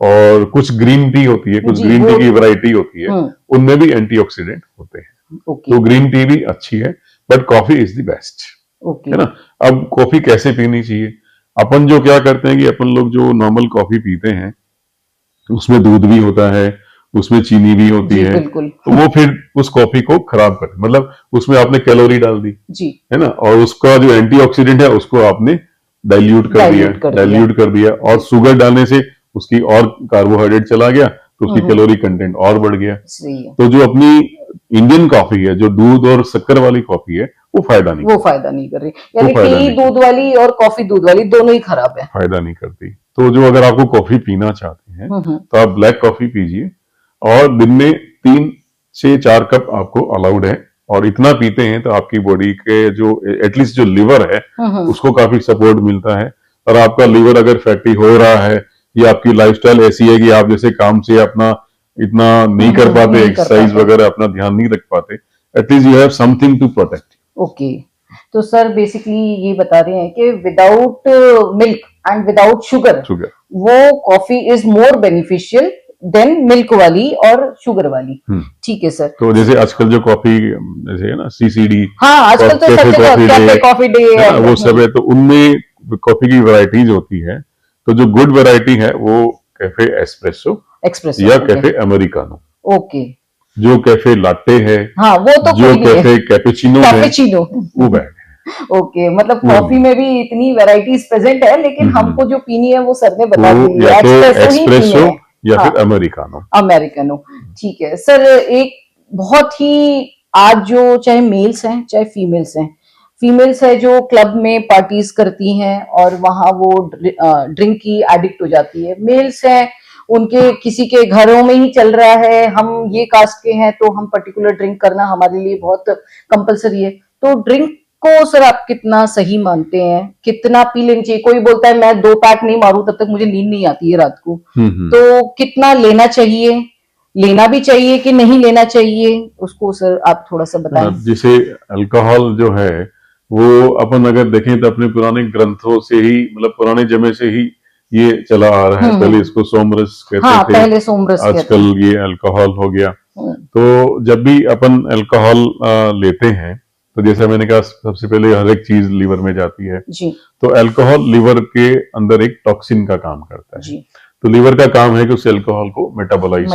और कुछ ग्रीन टी होती है, कुछ ग्रीन टी की वैरायटी होती है, उनमें भी एंटीऑक्सीडेंट होते हैं। तो ग्रीन टी भी अच्छी है, but coffee is the best, है ना। अब कॉफी कैसे पीनी चाहिए? अपन जो क्या करते हैं कि अपन लोग जो नॉर्मल कॉफी पीते हैं उसमें दूध भी होता है, उसमें चीनी भी होती है, तो वो फिर उस कॉफी को खराब कर, मतलब उसमें आपने कैलोरी डाल दी है ना, और उसका जो एंटीऑक्सीडेंट है उसको आपने डाइल्यूट कर दिया, और शुगर डालने से उसकी और कार्बोहाइड्रेट चला गया तो उसकी कैलोरी कंटेंट और बढ़ गया। तो जो अपनी इंडियन कॉफी है, जो दूध और शक्कर वाली कॉफी है, वो फायदा नहीं कर रही, यानी टी दूध वाली और कॉफी दूध वाली दोनों ही खराब है, फायदा नहीं करती। तो जो अगर आपको कॉफी पीना चाहते हैं तो आप ब्लैक कॉफी पीजिए, और दिन में 3 से 4 कप आपको अलाउड है, और इतना पीते हैं तो आपकी बॉडी के जो एटलीस्ट जो लिवर है उसको काफी सपोर्ट मिलता है। और आपका लिवर अगर फैटी हो रहा है, या आपकी लाइफस्टाइल ऐसी है कि आप जैसे काम से अपना इतना नहीं कर पाते, एक्सरसाइज वगैरह अपना ध्यान नहीं रख पाते, at least you have something to protect. Okay, तो सर बेसिकली ये बता रहे हैं कि without milk and without sugar वो coffee is more beneficial than milk वाली और शुगर वाली। ठीक है सर। तो जैसे आजकल जो कॉफी जैसे है ना CCD, आजकल तो कैफे कॉफी डे है, वो सब है, तो उनमें कॉफी की वैरायटीज होती है। तो जो गुड वैरायटी है वो कैफे एस्प्रेसो या कैफे अमेरिकानो, जो कैफे लाटे है, वो तो जो कैफे कैपेचिनो है, वो बैड है। मतलब कॉफी में भी इतनी वैरायटीज प्रेजेंट है, लेकिन हमको जो पीनी है वो सर ने बता दी, या तो एस्प्रेसो या फिर अमेरिकानो। ठीक है सर। एक बहुत ही आज जो चाहे मेल्स हैं चाहे फीमेल्स है जो क्लब में पार्टीज करती हैं और वहां वो ड्रिंक की एडिक्ट हो जाती है। मेल्स हैं, उनके किसी के घरों में ही चल रहा है, हम ये कास्ट के हैं तो हम पर्टिकुलर ड्रिंक करना हमारे लिए बहुत कंपलसरी है। तो ड्रिंक को सर आप कितना सही मानते हैं, कितना पी लेना चाहिए? कोई बोलता है मैं 2 पैक नहीं मारूं तब तक मुझे नींद नहीं आती है रात को, तो कितना लेना चाहिए, लेना भी चाहिए कि नहीं लेना चाहिए, उसको सर आप थोड़ा सा बताएं। जैसे अल्कोहल जो है वो अपन अगर देखें तो अपने पुराने ग्रंथों से ही, मतलब पुराने जमे से ही ये चला आ रहा है। पहले इसको सोमरस कहते थे, पहले सोमरस, आजकल ये अल्कोहल हो गया। तो जब भी अपन अल्कोहल लेते हैं तो जैसा मैंने कहा सबसे पहले हर एक चीज लीवर में जाती है जी। तो अल्कोहल लीवर के अंदर एक टॉक्सिन का काम करता है जी। तो लीवर का काम है कि उस अल्कोहल को मेटाबोलाइज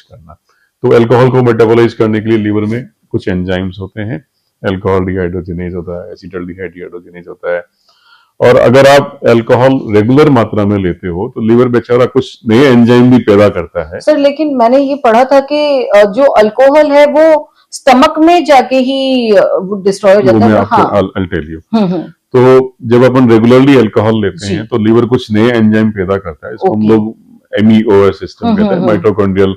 करना। तो अल्कोहल को मेटाबोलाइज करने के लिए लीवर में कुछ एंजाइम्स होते हैं, अल्कोहल डिहाइड्रोजिनेज होता है, एसिटाइल डिहाइड्रोजिनेज होता है। और अगर आप अल्कोहल रेगुलर मात्रा में लेते हो तो लीवर बेचारा कुछ नए एंजाइम भी पैदा करता है। सर लेकिन मैंने ये पढ़ा था कि जो अल्कोहल है वो स्टमक में जाके ही डिस्ट्रॉय हो जाता है। I'll tell you। तो जब अपन रेगुलरली अल्कोहल लेते हैं तो लीवर कुछ नए एंजाइम पैदा करता है, इसको हम लोग MEOS सिस्टम कहते हैं, माइटोकॉन्ड्रियल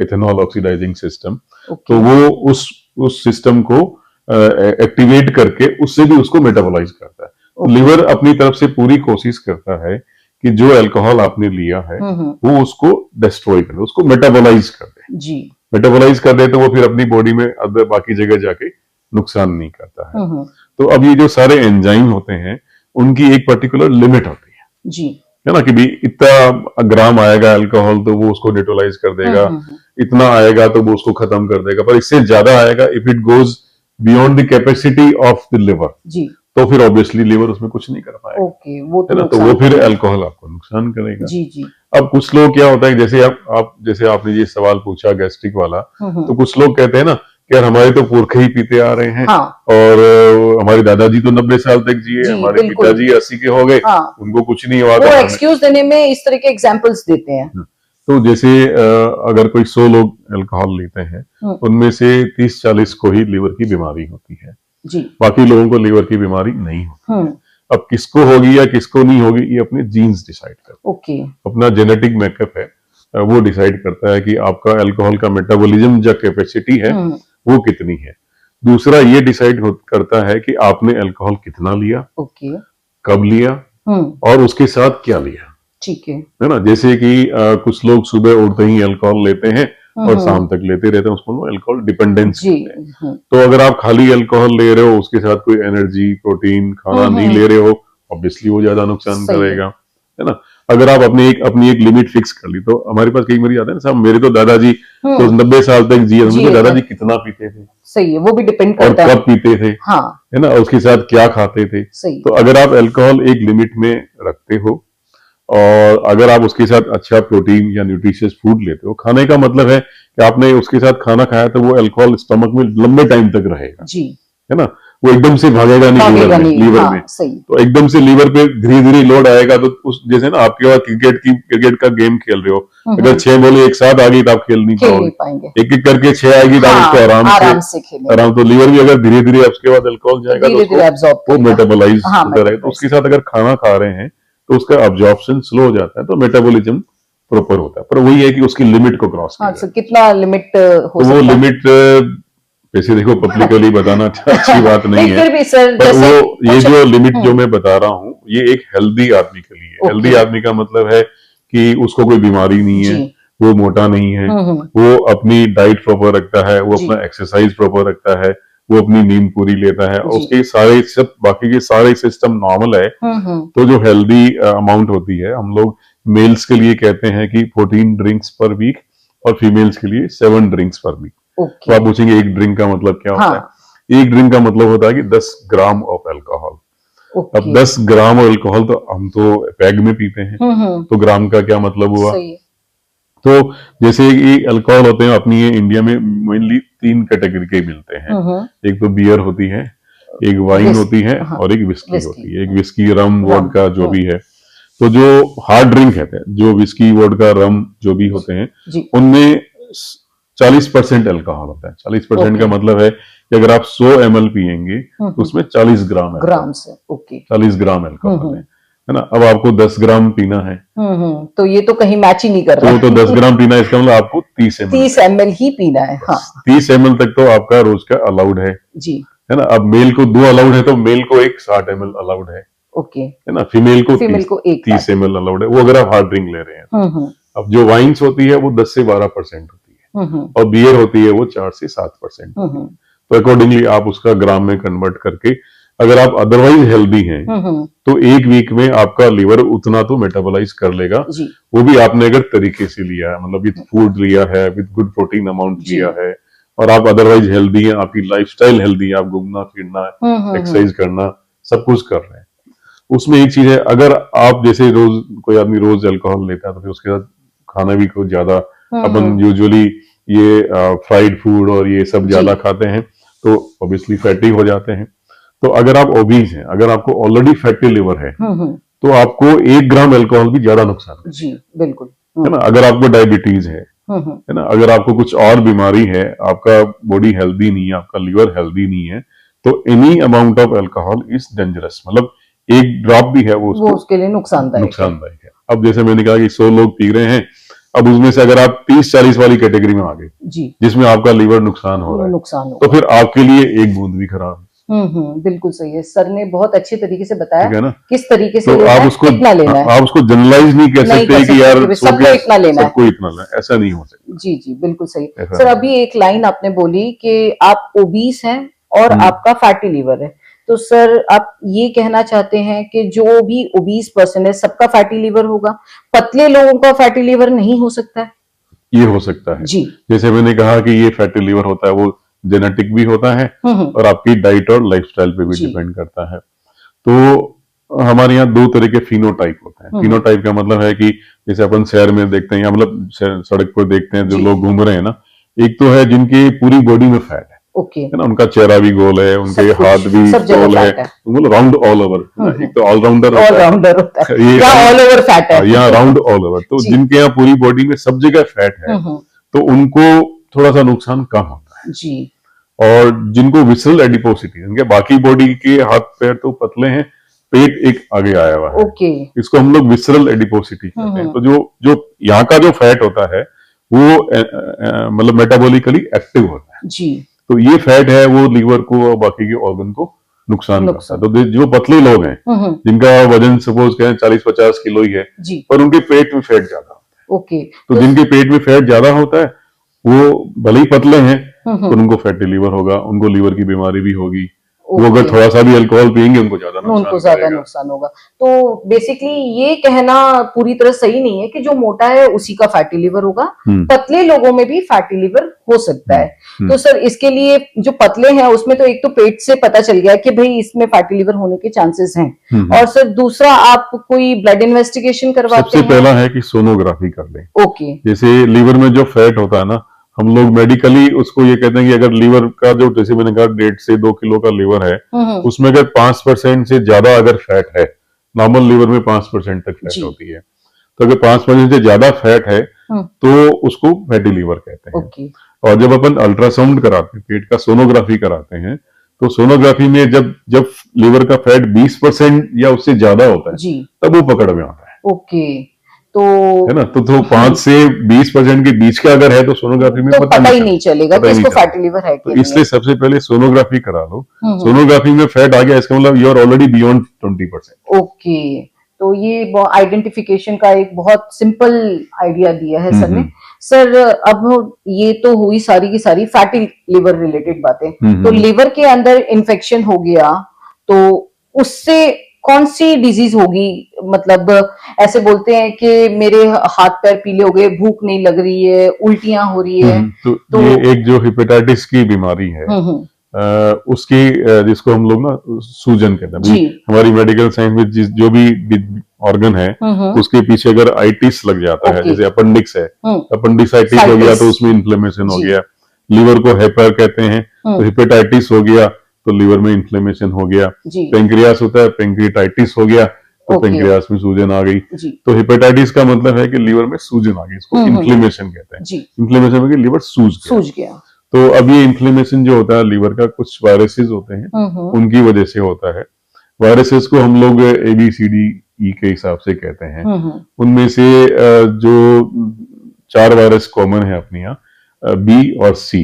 इथेनॉल ऑक्सीडाइजिंग सिस्टम। तो वो उस सिस्टम को एक्टिवेट करके उससे भी उसको मेटाबोलाइज करता है। लीवर अपनी तरफ से पूरी कोशिश करता है कि जो अल्कोहल आपने लिया है वो उसको डिस्ट्रॉय कर दे, उसको मेटाबोलाइज कर दे जी। मेटाबोलाइज कर दे तो वो फिर अपनी बॉडी में अदर बाकी जगह जाके नुकसान नहीं करता है। तो अब ये जो सारे एंजाइम होते हैं उनकी एक पर्टिकुलर लिमिट होती है जी। है ना, कि भी इतना ग्राम आएगा अल्कोहल तो वो उसको न्यूट्रलाइज कर देगा, इतना आएगा तो वो उसको खत्म कर देगा, पर इससे ज्यादा आएगा if it goes beyond the capacity of the liver, तो फिर ऑब्वियसली लिवर उसमें कुछ नहीं कर पाएगा। ओके, वो है ना, तो वो फिर अल्कोहल आपको नुकसान करेगा। जी जी। अब कुछ लोग क्या होता है, जैसे आप जैसे आपने ये सवाल पूछा गैस्ट्रिक वाला, तो कुछ लोग कहते हैं ना कि यार हमारे तो पुरखे ही पीते आ रहे हैं, और हमारे दादाजी तो 90 साल तक जिए, हमारे पिताजी 80 के हो गए, उनको कुछ नहीं हुआ। वो एक्सक्यूज देने में इस तरह के एग्जांपल्स देते हैं। तो जैसे अगर कोई 100 लोग अल्कोहल लेते हैं, उनमें से 30-40 को ही लिवर की बीमारी होती है जी, बाकी लोगों को लिवर की बीमारी नहीं होती। अब किसको होगी या किसको नहीं होगी, ये अपने जीन्स डिसाइड करते हैं। अपना जेनेटिक मेकअप है, वो डिसाइड करता है कि आपका अल्कोहल का मेटाबॉलिज्म जो कैपेसिटी है वो कितनी है। दूसरा ये डिसाइड करता है कि आपने अल्कोहल कितना लिया, कब लिया, और उसके साथ क्या लिया। ठीक है ना, जैसे कि कुछ लोग सुबह उठते ही अल्कोहल लेते हैं और शाम तक लेते रहते हैं, उसको अल्कोहल डिपेंडेंस कहते हैं। तो अगर आप खाली अल्कोहल ले रहे हो, उसके साथ कोई एनर्जी, प्रोटीन, खाना नहीं ले रहे हो, ऑब्वियसली वो ज्यादा नुकसान करेगा, है ना। अगर आप अपनी एक लिमिट फिक्स कर ली, तो हमारे पास कई बार आता है ना साहब, मेरे तो दादाजी तो 90 साल तक जिए, उनके दादाजी कितना पीते थे, सही है, वो भी डिपेंड करता है, और कब पीते थे, है ना, उसके साथ क्या खाते थे। तो अगर आप अल्कोहल एक लिमिट में रखते हो, और अगर आप उसके साथ अच्छा प्रोटीन या न्यूट्रिशियस फूड लेते हो, खाने का मतलब है कि आपने उसके साथ खाना खाया तो वो अल्कोहल स्टमक में लंबे टाइम तक रहेगा जी, है ना, वो एकदम से भागेगा नहीं लीवर में। तो एकदम से लीवर पे धीरे धीरे लोड आएगा, तो उस जैसे ना आपके पास क्रिकेट का गेम खेल रहे हो, अगर 6 बॉलें एक साथ आ गई तो आप खेल नहीं पाओगे, एक एक करके 6 आएगी तो आप उसको आराम, तो लीवर भी अगर धीरे धीरे उसके बाद अल्कोहल जाएगा तो वो मेटाबोलाइज होता रहेगा। तो उसके साथ अगर खाना खा रहे हैं तो उसका अब्जॉर्प्शन स्लो हो जाता है, तो मेटाबॉलिज्म प्रॉपर होता है, पर वही है कि उसकी लिमिट को क्रॉस कितना लिमिट हो सकता है। वो लिमिट वैसे देखो पब्लिकली बताना अच्छी बात नहीं है, पर वो ये जो लिमिट जो मैं बता रहा हूँ, ये एक हेल्दी आदमी के लिए। हेल्दी आदमी का मतलब है कि उसको कोई बीमारी नहीं है, वो मोटा नहीं है, वो अपनी डाइट प्रॉपर रखता है, वो अपना एक्सरसाइज प्रॉपर रखता है, वो अपनी नींद पूरी लेता है, और उसके सारे सब बाकी के सारे सिस्टम नॉर्मल है। तो जो हेल्दी अमाउंट होती है, हम लोग मेल्स के लिए कहते हैं कि 14 ड्रिंक्स पर वीक, और फीमेल्स के लिए 7 ड्रिंक्स पर वीक। तो आप पूछेंगे एक ड्रिंक का मतलब क्या होता है? एक ड्रिंक का मतलब होता है कि 10 ग्राम ऑफ अल्कोहल। अब 10 ग्राम ऑफ अल्कोहल तो हम तो पैग में पीते हैं, तो ग्राम का क्या मतलब हुआ? तो जैसे कि अल्कोहल होते हैं अपनी इंडिया में मेनली 3 कैटेगरी के मिलते हैं। एक तो बियर होती है, एक वाइन होती है, और एक विस्की होती है। एक विस्की, रम, वोडका जो भी है। तो जो हार्ड ड्रिंक है, जो विस्की, वोडका, रम जो भी होते हैं, उनमें 40% अल्कोहल होता है। 40% का मतलब है कि अगर आप 100 ml पियेंगे तो उसमें 40 ग्राम 40 ग्राम अल्कोहल है ना। अब आपको 10 ग्राम पीना है, तो ये तो कहीं मैच ही नहीं कर रहा। तो 10 ग्राम पीना है, इसका मतलब आपको 30 ml ही पीना है। 30 ml तक तो आपका रोज का अलाउड है जी, है ना। अब मेल को 2 अलाउड है, तो मेल को एक 60 ml अलाउड है, है ना। फीमेल को 30 ml अलाउड है, वो अगर आप हार्ड ड्रिंक ले रहे हैं। अब जो वाइन्स होती है वो 10 से 12% होती है, और बियर होती है वो 4 से 7%। तो अकॉर्डिंगली आप उसका ग्राम में कन्वर्ट करके, अगर आप अदरवाइज हेल्दी हैं तो एक वीक में आपका लिवर उतना तो मेटाबोलाइज कर लेगा, वो भी आपने अगर तरीके से लिया है, मतलब विद फूड लिया है, विद गुड प्रोटीन अमाउंट लिया है, और आप अदरवाइज हेल्दी हैं, आपकी लाइफस्टाइल हेल्दी है, आप घूमना फिरना, एक्सरसाइज करना, सब कुछ कर रहे हैं। उसमें एक चीज है, अगर आप जैसे रोज कोई आदमी रोज अल्कोहल लेता है, तो फिर उसके साथ खाना भी कुछ ज्यादा, अपन यूजुअली ये फ्राइड फूड और ये सब ज्यादा खाते हैं, तो ऑब्वियसली फैटी हो जाते हैं। तो अगर आप ओबीज हैं, अगर आपको ऑलरेडी फैटी लिवर है, तो आपको 1 ग्राम अल्कोहल भी ज्यादा नुकसान जी, बिल्कुल, है ना। अगर आपको डायबिटीज है ना, अगर आपको कुछ और बीमारी है, आपका बॉडी हेल्दी नहीं है, आपका लिवर हेल्दी नहीं है, तो any amount of alcohol is dangerous, मतलब 1 ड्रॉप भी है वो उसके लिए नुकसानदायक है। अब जैसे मैंने कहा कि 100 लोग पी रहे हैं, अब उसमें से अगर आप 30-40 वाली कैटेगरी में आ गए जिसमें आपका लिवर नुकसान हो रहा है, तो फिर आपके लिए 1 बूंद भी खराब है। बिल्कुल सही है। सर ने बहुत अच्छे तरीके से बताया ना किस तरीके से तो आप उसको कितना लेना है। आप उसको जनरलाइज नहीं कह सकते कि यार सबको इतना लेना है, सबको इतना लेना, ऐसा नहीं हो सकता। जी जी, बिल्कुल सही। सर अभी एक लाइन आपने बोली कि आप ओबीस हैं और आपका फैटी लीवर है, तो सर आप ये कहना चाहते हैं कि जो भी ओबीस पर्सन है सबका फैटी लिवर होगा, पतले लोगों का फैटी लिवर नहीं हो सकता है? ये हो सकता है जी। जैसे मैंने कहा कि ये फैटी लिवर होता है वो जेनेटिक भी होता है और आपकी डाइट और लाइफस्टाइल पे भी डिपेंड करता है। तो हमारे यहाँ दो तरह के फिनोटाइप होते हैं। फिनोटाइप का मतलब है कि जैसे अपन शहर में देखते हैं या मतलब सड़क पर देखते हैं जो लोग घूम रहे हैं ना, एक तो है जिनकी पूरी बॉडी में फैट है, है ना, उनका चेहरा भी गोल है, उनके हाथ भी गोल है, मतलब राउंड ऑल ओवर। एक तो ऑलराउंडर होता है या ऑल ओवर फैट है या राउंड ऑल ओवर। तो जिनके यहाँ पूरी बॉडी में सब जगह फैट है तो उनको थोड़ा सा नुकसान कम होता है जी। और जिनको विसरल एडिपोसिटी, उनके बाकी बॉडी के हाथ पैर तो पतले हैं, पेट एक आगे आया हुआ है, इसको हम लोग विसरल एडिपोसिटी कहते हैं। तो जो यहाँ का जो फैट होता है वो मतलब मेटाबॉलिकली एक्टिव होता है जी। तो ये फैट है वो लीवर को और बाकी के ऑर्गन को नुकसान करता है। तो जो पतले लोग हैं जिनका वजन सपोज कहें 40-50 किलो ही है पर उनके पेट में फैट ज्यादा होता है, तो जिनके पेट में फैट ज्यादा होता है वो भले ही पतले हैं तो उनको फैटी लिवर होगा, उनको लीवर की बीमारी भी होगी। वो अगर थोड़ा सा भी अल्कोहल पियेंगे उनको ज्यादा नुकसान होगा। तो बेसिकली ये कहना पूरी तरह सही नहीं है कि जो मोटा है उसी का फैटी लिवर होगा, पतले लोगों में भी फैटी लिवर हो सकता है। तो सर इसके लिए जो पतले हैं उसमें तो एक तो पेट से पता चल गया कि भाई इसमें फैटी लिवर होने के चांसेस हैं, और सर दूसरा आप कोई ब्लड इन्वेस्टिगेशन करवाते हैं? सबसे पहला है कि सोनोग्राफी कर लें। जैसे लीवर में जो फैट होता है ना, हम लोग मेडिकली उसको ये कहते हैं कि अगर लीवर का जो, जैसे मैंने कहा 1.5 से 2 किलो का लीवर है उसमें अगर 5% से ज्यादा अगर फैट है, नॉर्मल लीवर में 5% तक फैट होती है, तो अगर 5% से ज्यादा फैट है तो उसको फैटी लीवर कहते हैं। और जब अपन अल्ट्रासाउंड कराते हैं, पेट का सोनोग्राफी कराते हैं, तो सोनोग्राफी में जब लीवर का फैट 20% या उससे ज्यादा होता है तब वो पकड़ में आता है। तो है ना, तो 5 से 20% के बीच का अगर है तो सोनोग्राफी में तो पता ही नहीं चलेगा कि इसको फैटी लिवर है कि इसलिए सबसे पहले सोनोग्राफी करा लो। सोनोग्राफी में फैट आ गया इसका मतलब यू आर ऑलरेडी बियॉन्ड 20%। तो ये आइडेंटिफिकेशन का एक बहुत सिंपल आइडिया दिया है सर ने। सर अब ये तो हुई सारी की सारी फैटी लिवर रिलेटेड बातें। तो लिवर के अंदर इन्फेक्शन हो गया तो उससे कौन सी डिजीज होगी? मतलब ऐसे बोलते हैं कि मेरे हाथ पैर पीले हो गए, भूख नहीं लग रही है, उल्टियां हो रही है। तो ये एक जो हेपेटाइटिस की बीमारी है उसकी जिसको हम लोग ना सूजन कहते हैं। हमारी मेडिकल साइंस में जो भी ऑर्गन है उसके पीछे अगर आइटिस लग जाता है, जैसे अपेंडिक्स है, अपेंडिसाइटिस हो गया तो उसमें इन्फ्लेमेशन हो गया। लीवर को हेपर कहते हैं, तो हेपेटाइटिस हो गया तो लीवर में इन्फ्लेमेशन हो गया। पेंक्रियास होता है, पेंक्रियाटाइटिस हो गया तो पेंक्रियास में सूजन आ गई। तो हेपेटाइटिस का मतलब है कि लीवर में सूजन आ गई, इसको इन्फ्लेमेशन कहते हैं। इन्फ्लेमेशन में लीवर सूज गया। तो अब ये इन्फ्लेमेशन जो होता है लीवर का, कुछ वायरसेस होते हैं उनकी वजह से होता है। वायरसेस को हम लोग ABCDE के हिसाब से कहते हैं। उनमें से जो 4 वायरस कॉमन है अपने यहाँ, B और C।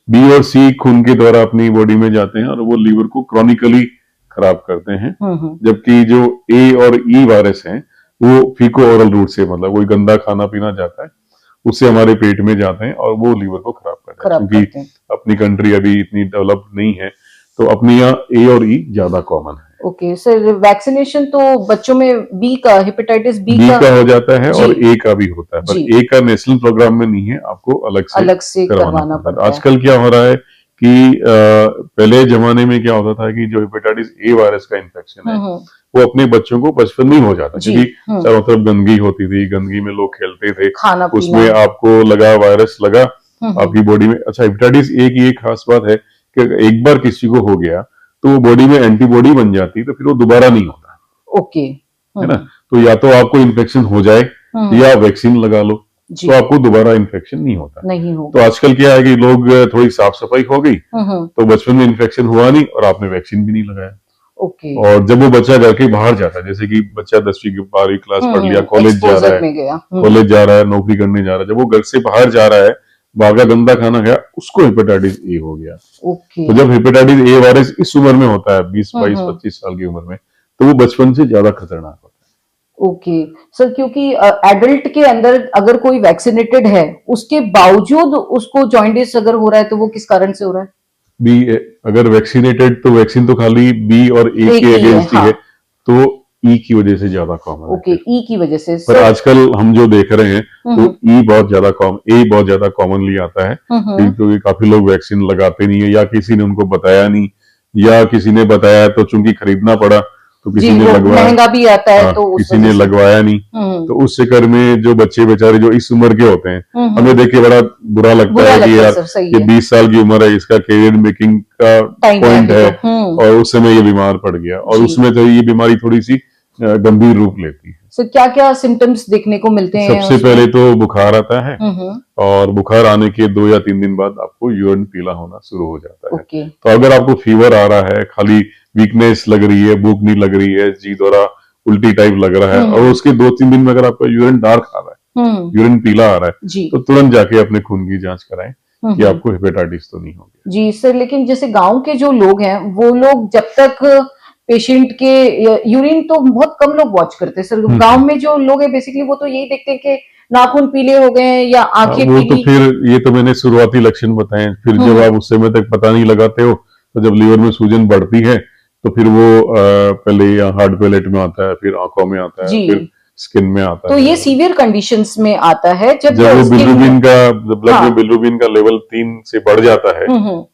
B और C खून के द्वारा अपनी बॉडी में जाते हैं और वो लीवर को क्रॉनिकली खराब करते हैं। जबकि जो A और E वायरस हैं वो फीको ओरल रूट से, मतलब कोई गंदा खाना पीना जाता है उससे हमारे पेट में जाते हैं और वो लीवर को खराब करते हैं। क्योंकि अपनी कंट्री अभी इतनी डेवलप नहीं है तो अपने यहाँ A और E ज्यादा कॉमन है। सर वैक्सीनेशन तो बच्चों में बी का, हेपेटाइटिस बी का हो जाता है और A का भी होता है, पर A का नेशनल प्रोग्राम में नहीं है, आपको अलग से करवाना पड़ता है। आजकल क्या हो रहा है कि पहले जमाने में क्या होता था कि जो हेपेटाइटिस A वायरस का इन्फेक्शन है वो अपने बच्चों को बचपन में ही हो जाता, क्योंकि चारों तरफ गंदगी होती थी, गंदगी में लोग खेलते थे, उसमें आपको लगा वायरस लगा आपकी बॉडी में। अच्छा, हेपेटाइटिस A की एक खास बात है कि एक बार किसी को हो गया तो वो बॉडी में एंटीबॉडी बन जाती है, तो फिर वो दोबारा नहीं होता। है ना, तो या तो आपको इन्फेक्शन हो जाए या वैक्सीन लगा लो तो आपको दोबारा इन्फेक्शन नहीं होता। तो आजकल क्या है कि लोग थोड़ी साफ सफाई हो गई तो बचपन में इन्फेक्शन हुआ नहीं और आपने वैक्सीन भी नहीं लगाया। और जब वो बच्चा घर के बाहर जाता है, जैसे कि बच्चा 10वीं 12वीं क्लास पढ़ लिया, कॉलेज जा रहा है, नौकरी करने जा रहा है, जब वो घर से बाहर जा रहा है, बाहर का गंदा खाना खाया, उसको हेपेटाइटिस A हो गया। तो जब हेपेटाइटिस A वायरस इस उम्र में होता है 20, 22, 25 साल की उम्र में, तो वो बचपन से ज्यादा खतरनाक होता है। सर, क्योंकि एडल्ट के अंदर अगर कोई वैक्सीनेटेड है उसके बावजूद उसको जॉइंटिस अगर हो रहा है तो वो किस कारण से हो रहा है? बी, अगर वैक्सीनेटेड तो वैक्सीन तो खाली बी और ए के अगेंस्ट ही है, तो ई की वजह से ज्यादा कॉमन है। ओके, ई की वजह से। पर आजकल हम जो देख रहे हैं तो ई बहुत ज्यादा ए बहुत ज्यादा कॉमनली आता है, क्योंकि काफी लोग वैक्सीन लगाते नहीं है, या किसी ने उनको बताया नहीं, या किसी ने बताया तो चूंकि खरीदना पड़ा तो किसी ने लगवाया, महंगा भी आता है, तो किसी ने लगवाया नहीं, तो उस चक्कर में जो बच्चे बेचारे जो इस उम्र के होते हैं, हमें देख के बड़ा बुरा लगता है कि यार ये 20 साल की उम्र है, इसका कैरियर मेकिंग का पॉइंट है, और उस समय ये बीमार पड़ गया, और उसमें तो ये बीमारी थोड़ी सी गंभीर रूप लेती है। So, क्या क्या सिम्टम्स देखने को मिलते हैं? सबसे पहले तो बुखार आता है, और बुखार आने के 2 या 3 दिन बाद आपको यूरिन पीला होना शुरू हो जाता है। तो अगर आपको फीवर आ रहा है, खाली वीकनेस लग रही है, भूख नहीं लग रही है, जी दौरा उल्टी टाइप लग रहा है, और उसके 2-3 दिन में अगर आपका यूरिन डार्क आ रहा है, यूरिन पीला आ रहा है, तो तुरंत जाके अपने खून की जांच कराएं कि आपको हेपेटाइटिस तो नहीं हो गया। जी सर, लेकिन जैसे गांव के जो लोग हैं, वो लोग जब तक पेशेंट के यूरिन तो बहुत कम लोग वॉच करते हैं सर। गांव में जो लोग हैं बेसिकली वो तो यही देखते हैं कि नाखून पीले हो गए या आंखें पीली। तो फिर ये तो मैंने शुरुआती लक्षण बताए, फिर जब आप उस समय तक पता नहीं लगाते हो, तो जब लीवर में सूजन बढ़ती है तो फिर वो पहले हार्ट पैलेट में आता है, फिर आंखों में आता है, फिर स्किन में आता है। तो ये सीवियर कंडीशंस में आता है जब वो बिलिरुबिन का ब्लड में बिलिरुबिन का लेवल 3 से बढ़ जाता है,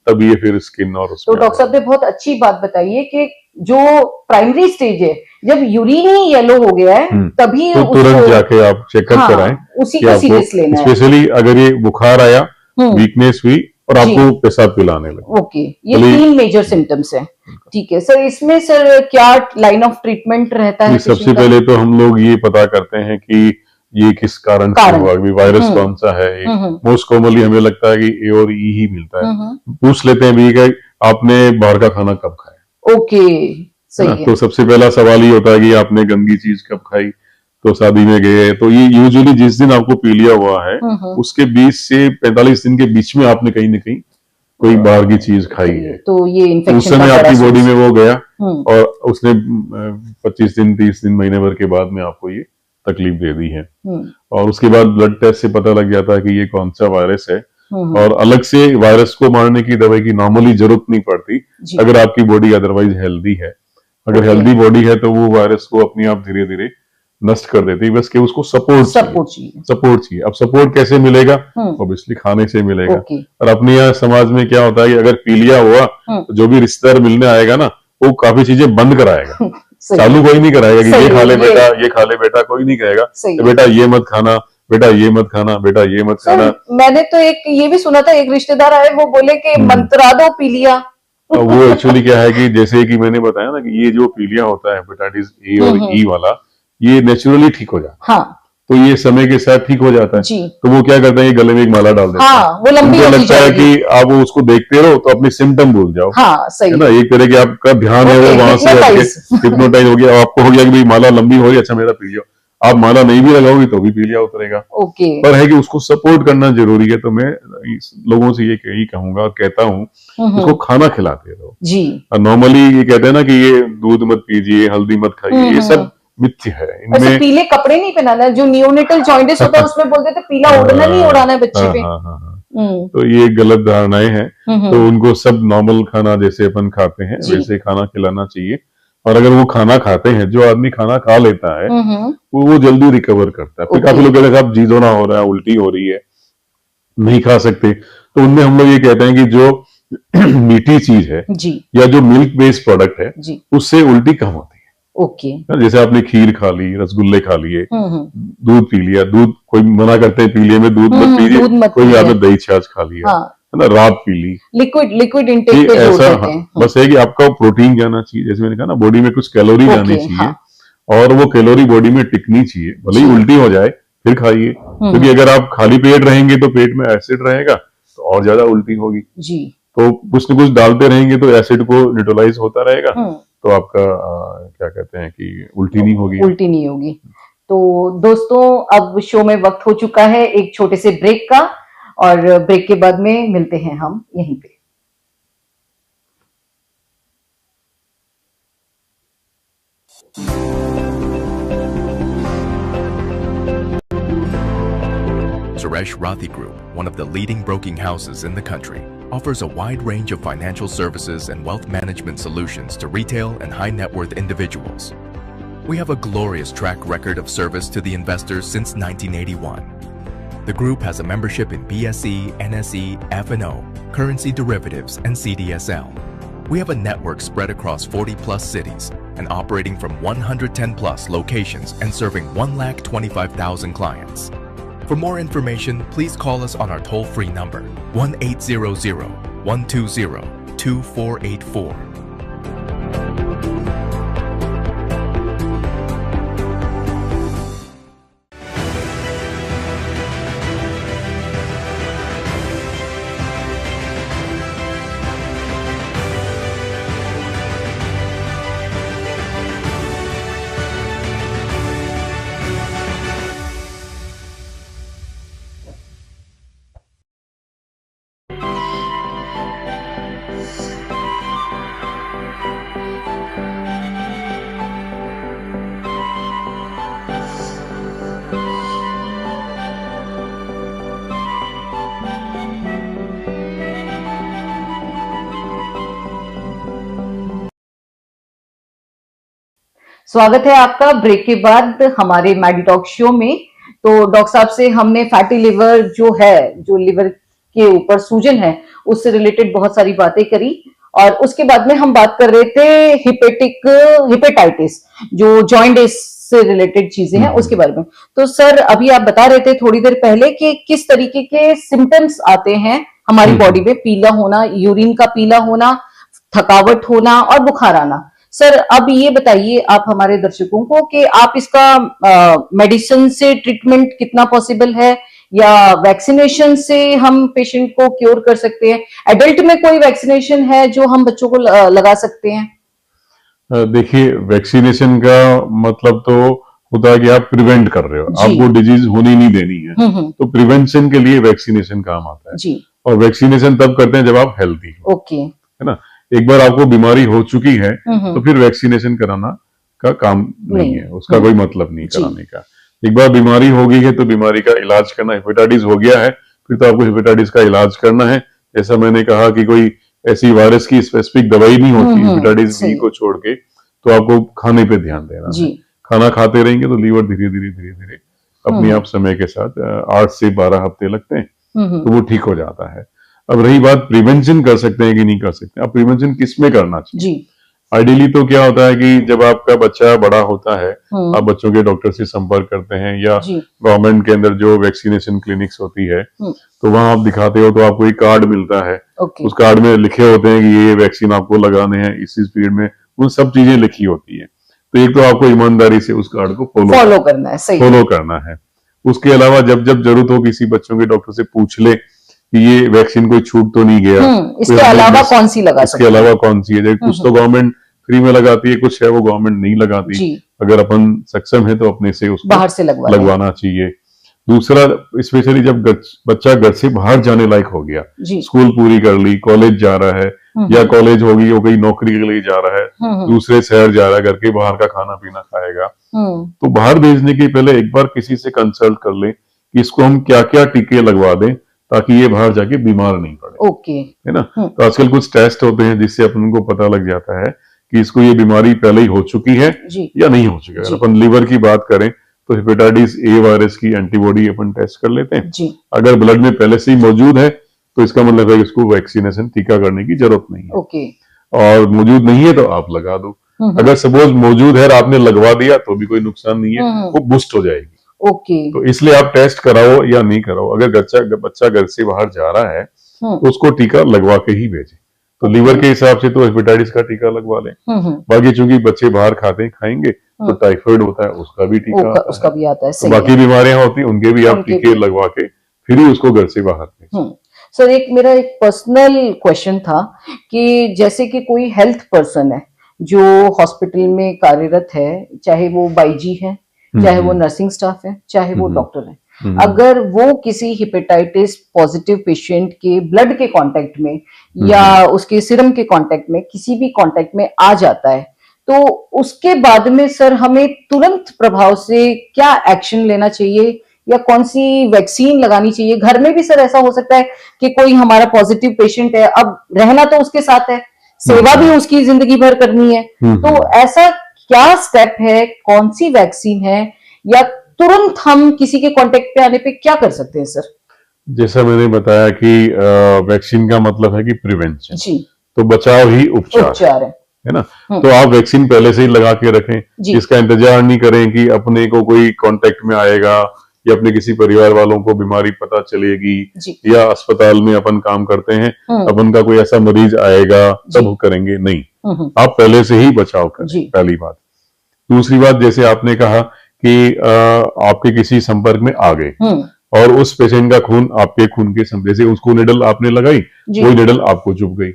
तब ये फिर स्किन और उसमें। तो डॉक्टर साहब ने बहुत अच्छी बात बताई है कि जो प्राइमरी स्टेज है, जब यूरिन ही येलो हो गया है, तभी तो तुरंत जाके आप चेकअप कराएं, उसी को सीरियस लेना है। स्पेशली अगर ये बुखार आया, वीकनेस हुई और आपको पेशाब पिलाने लगे। ओके, ये 3 मेजर सिम्टम्स हैं। ठीक है सर, इसमें सर क्या लाइन ऑफ ट्रीटमेंट रहता है? सबसे पहले तो हम लोग ये पता करते हैं कि ये किस कारण से हुआ, वायरस कौन सा है। मोस्ट कॉमनली हमें लगता है कि ए और ई ही मिलता है। पूछ लेते हैं भी कि आपने बाहर का खाना कब खाया। ओके, सही है। तो सबसे पहला सवाल ये होता है कि आपने गंदी चीज कब खाई। तो शादी में गए तो ये यूजुअली जिस दिन आपको पीलिया हुआ है उसके 20 से 45 दिन के बीच में आपने कहीं ना कहीं कोई बाहर की चीज खाई है, तो ये इन्फेक्शन उस समय आपकी बॉडी में वो गया, और उसने 25 दिन 30 दिन महीने भर के बाद में आपको ये तकलीफ दे दी है। और उसके बाद ब्लड टेस्ट से पता लग जाता है कि ये कौन सा वायरस है, और अलग से वायरस को मारने की दवाई की नॉर्मली जरूरत नहीं पड़ती अगर आपकी बॉडी अदरवाइज हेल्दी है। अगर हेल्दी बॉडी है तो वो वायरस को अपने आप धीरे धीरे नष्ट कर देती है, बस कि उसको सपोर्ट चाहिए। अब सपोर्ट कैसे मिलेगा? ऑब्वियसली खाने से मिलेगा। और अपने यहाँ समाज में क्या होता है कि अगर पीलिया हुआ तो जो भी रिश्तेदार मिलने आएगा ना, वो काफी चीजें बंद कराएगा। चालू कोई नहीं कराएगा कि ये खा ले बेटा, ये खा ले बेटा, कोई नहीं कहेगा तो बेटा ये मत खाना, बेटा ये मत खाना, बेटा ये मत खाना। मैंने तो एक ये भी सुना था, एक रिश्तेदार आए, वो बोले कि मंत्रा दो पीलिया। वो एक्चुअली क्या है कि जैसे कि मैंने बताया ना कि ये जो पीलिया होता है हेपेटाइटिस ए और ई वाला, ये नेचुरली ठीक हो जाता है। तो ये समय के साथ ठीक हो जाता है। तो वो क्या करते हैं, ये गले में एक माला डाल देते हैं। वो लंबी उनको लगता है कि आप उसको देखते रहो तो अपने सिम्टम भूल जाओ। सही है ना, एक तरह की आपका ध्यान है वो वहां से हिप्नोटाइज हो गया, आपको हो गया कि भाई माला लंबी हो रही है, अच्छा मेरा पीलिया। आप माला नहीं भी लगाओगे तो भी पीलिया उतरेगा। पर है कि उसको सपोर्ट करना जरूरी है। तो मैं लोगों से यही कहूंगा, कहता हूँ, उसको खाना खिलाते रहो जी। नॉर्मली ये कहते हैं ना कि ये दूध मत पीजिए, हल्दी मत खाइए, ये सब मिथ्य है। इनमें पीले कपड़े नहीं पहनाना, जो नियोनेटल जॉइंटिस होता है उसमें बोलते थे पीला ओढ़ना नहीं ओढ़ाना है बच्चे पे। तो ये गलत धारणाएं हैं। तो उनको सब नॉर्मल खाना जैसे अपन खाते हैं वैसे खाना खिलाना चाहिए। और अगर वो खाना खाते हैं, जो आदमी खाना खा लेता है वो जल्दी रिकवर करता है। फिर काफी लोग कहते हैं साहब जीदोना हो रहा है, उल्टी हो रही है, नहीं खा सकते। तो उनमें हम लोग ये कहते हैं कि जो मीठी चीज है या जो मिल्क बेस्ड प्रोडक्ट है उससे उल्टी कम होती है। जैसे आपने खीर खा ली, रसगुल्ले खा लिए, दूध पी लिया। दूध कोई मना करते हैं पीलिए में दूध मत पीजिए, कोई आपने दही छाछ खा लिया, है ना, रात पी ली, लिक्विड इंटेक पे जोर देते हैं। बस है कि आपका प्रोटीन जाना चाहिए, जैसे मैंने कहा ना, बॉडी में कुछ कैलोरी जानी चाहिए, और वो कैलोरी बॉडी में टिकनी चाहिए। भले ही उल्टी हो जाए फिर खाइए, क्योंकि अगर आप खाली पेट रहेंगे तो पेट में एसिड रहेगा तो और ज्यादा उल्टी होगी जी। तो कुछ न कुछ डालते रहेंगे तो एसिड को न्यूट्रलाइज होता रहेगा, तो आपका क्या कहते हैं कि उल्टी नहीं होगी। तो दोस्तों, अब शो में वक्त हो चुका है एक छोटे से ब्रेक का, और ब्रेक के बाद में मिलते हैं हम यहीं पे। Suresh Rathi Group, one of the leading broking houses in the country, offers a wide range of financial services and wealth management solutions to retail and high net worth individuals. We have a glorious track record of service to the investors since 1981. The group has a membership in BSE, NSE, F&O, currency derivatives, and CDSL. We have a network spread across 40 plus cities and operating from 110 plus locations and serving 1,25,000 clients. For more information, please call us on our toll-free number 1-800-120-2484. स्वागत है आपका break के बाद हमारे मेडिटॉक show में। तो doctor साहब से हमने फैटी लिवर जो है, जो लिवर के ऊपर सूजन है, उससे रिलेटेड बहुत सारी बातें करी और उसके बाद में हम बात कर रहे थे हिपेटाइटिस जो जॉइंटिस से रिलेटेड चीजें हैं उसके बारे में। तो सर अभी आप बता रहे थे थोड़ी देर पहले कि किस तरीके के सिम्टम्स आते हैं हमारी बॉडी में, पीला होना, यूरिन का पीला होना, थकावट होना और बुखार आना। सर अब ये बताइए आप हमारे दर्शकों को कि आप इसका मेडिसिन से ट्रीटमेंट कितना पॉसिबल है या वैक्सीनेशन से हम पेशेंट को क्योर कर सकते हैं? एडल्ट में कोई वैक्सीनेशन है जो हम बच्चों को लगा सकते हैं? देखिए, वैक्सीनेशन का मतलब तो होता है कि आप प्रिवेंट कर रहे हो, आपको डिजीज होनी नहीं देनी है, तो प्रिवेंशन के लिए वैक्सीनेशन काम आता है जी। और वैक्सीनेशन तब करते हैं जब आप हेल्दी हो, ओके, है ना। एक बार आपको बीमारी हो चुकी है तो फिर वैक्सीनेशन कराना का काम नहीं है, उसका कोई मतलब नहीं कराने का। एक बार बीमारी हो गई है तो बीमारी का इलाज करना, हेपेटाइटिस हो गया है फिर तो आपको हेपेटाइटिस का इलाज करना है। जैसा मैंने कहा कि कोई ऐसी वायरस की स्पेसिफिक दवाई नहीं होती हेपेटाइटिस बी को छोड़ के, तो आपको खाने पे ध्यान देना है। खाना खाते रहेंगे तो लीवर धीरे धीरे अपने आप समय के साथ 8 से 12 हफ्ते लगते हैं तो वो ठीक हो जाता है। अब रही बात प्रिवेंशन कर सकते हैं कि नहीं कर सकते, अब प्रिवेंशन किस में करना चाहिए? आइडियली तो क्या होता है कि जब आपका बच्चा बड़ा होता है आप बच्चों के डॉक्टर से संपर्क करते हैं या गवर्नमेंट के अंदर जो वैक्सीनेशन क्लिनिक्स होती है तो वहां आप दिखाते हो तो आपको एक कार्ड मिलता है। उस कार्ड में लिखे होते हैं कि ये वैक्सीन आपको लगाने हैं इस पीरियड में, उन सब चीजें लिखी होती है। तो एक तो आपको ईमानदारी से उस कार्ड को फॉलो करना है। उसके अलावा जब जब जरूरत हो किसी बच्चों के डॉक्टर से पूछ ले कि ये वैक्सीन कोई छूट तो नहीं गया, इसके अलावा कौन सी लगा सकते हैं? इसके अलावा कौन सी है, कुछ तो गवर्नमेंट फ्री में लगाती है, कुछ है वो गवर्नमेंट नहीं लगाती। अगर अपन सक्षम है तो अपने से उसको बाहर से लगवाना चाहिए। दूसरा, स्पेशली जब बच्चा घर से बाहर जाने लायक हो गया, स्कूल पूरी कर ली, कॉलेज जा रहा है या कॉलेज हो गई हो गई, नौकरी के लिए जा रहा है, दूसरे शहर जा रहा है, घर के बाहर का खाना पीना खाएगा, तो बाहर भेजने के पहले एक बार किसी से कंसल्ट कर ले कि इसको हम क्या क्या टीके लगवा दें ताकि ये बाहर जाके बीमार नहीं पड़े। ओके, है ना। तो आजकल कुछ टेस्ट होते हैं जिससे अपन को पता लग जाता है कि इसको ये बीमारी पहले ही हो चुकी है या नहीं हो चुकी है। अगर अपन लीवर की बात करें तो हेपेटाइटिस ए वायरस की एंटीबॉडी अपन टेस्ट कर लेते हैं, अगर ब्लड में पहले से ही मौजूद है तो इसका मतलब है कि इसको वैक्सीनेशन टीका करने की जरूरत नहीं है। और मौजूद नहीं है तो आप लगा दो। अगर सपोज मौजूद है और आपने लगवा दिया तो भी कोई नुकसान नहीं है, वो बूस्ट हो जाएगी। तो इसलिए आप टेस्ट कराओ या नहीं कराओ, अगर बच्चा घर से बाहर जा रहा है तो उसको टीका लगवा के ही भेजे। तो लीवर के हिसाब से तो हेपेटाइटिस का टीका लगवा लें। बाकी चूंकि बच्चे बाहर खाएंगे तो टाइफाइड होता है उसका भी टीका उसका भी आता है। तो बाकी बीमारियां होती हैं उनके भी आप टीके लगवा के फिर ही उसको घर से बाहर भेजें। सर मेरा एक पर्सनल क्वेश्चन था कि जैसे कि कोई हेल्थ पर्सन है जो हॉस्पिटल में कार्यरत है, चाहे वो बाईजी है, चाहे वो नर्सिंग स्टाफ है, चाहे वो डॉक्टर है, अगर वो किसी हेपेटाइटिस पॉजिटिव पेशेंट के ब्लड के कांटेक्ट में या उसके सीरम के कांटेक्ट में, किसी भी कांटेक्ट में आ जाता है, तो उसके बाद में सर हमें तुरंत प्रभाव से क्या एक्शन लेना चाहिए या कौन सी वैक्सीन लगानी चाहिए? घर में भी सर ऐसा हो सकता है कि कोई हमारा पॉजिटिव पेशेंट है, अब रहना तो उसके साथ है, सेवा भी उसकी जिंदगी भर करनी है, तो ऐसा क्या स्टेप है, कौन सी वैक्सीन है, या तुरंत हम किसी के कांटेक्ट पे आने पे क्या कर सकते हैं सर? जैसा मैंने बताया कि वैक्सीन का मतलब है कि प्रिवेंशन, जी, तो बचाव ही उपचार है ना। तो आप वैक्सीन पहले से ही लगा के रखें, इसका इंतजार नहीं करें कि अपने को कोई कांटेक्ट में आएगा या अपने किसी परिवार वालों को बीमारी पता चलेगी, या अस्पताल में अपन काम करते हैं, अपन का कोई ऐसा मरीज आएगा तब करेंगे, नहीं, आप पहले से ही बचाव करें, पहली बात। दूसरी बात, जैसे आपने कहा कि आपके किसी संपर्क में आ गए और उस पेशेंट का खून आपके खून के जैसे उसको निडल आपने लगाई, वही निडल आपको चुभ गई,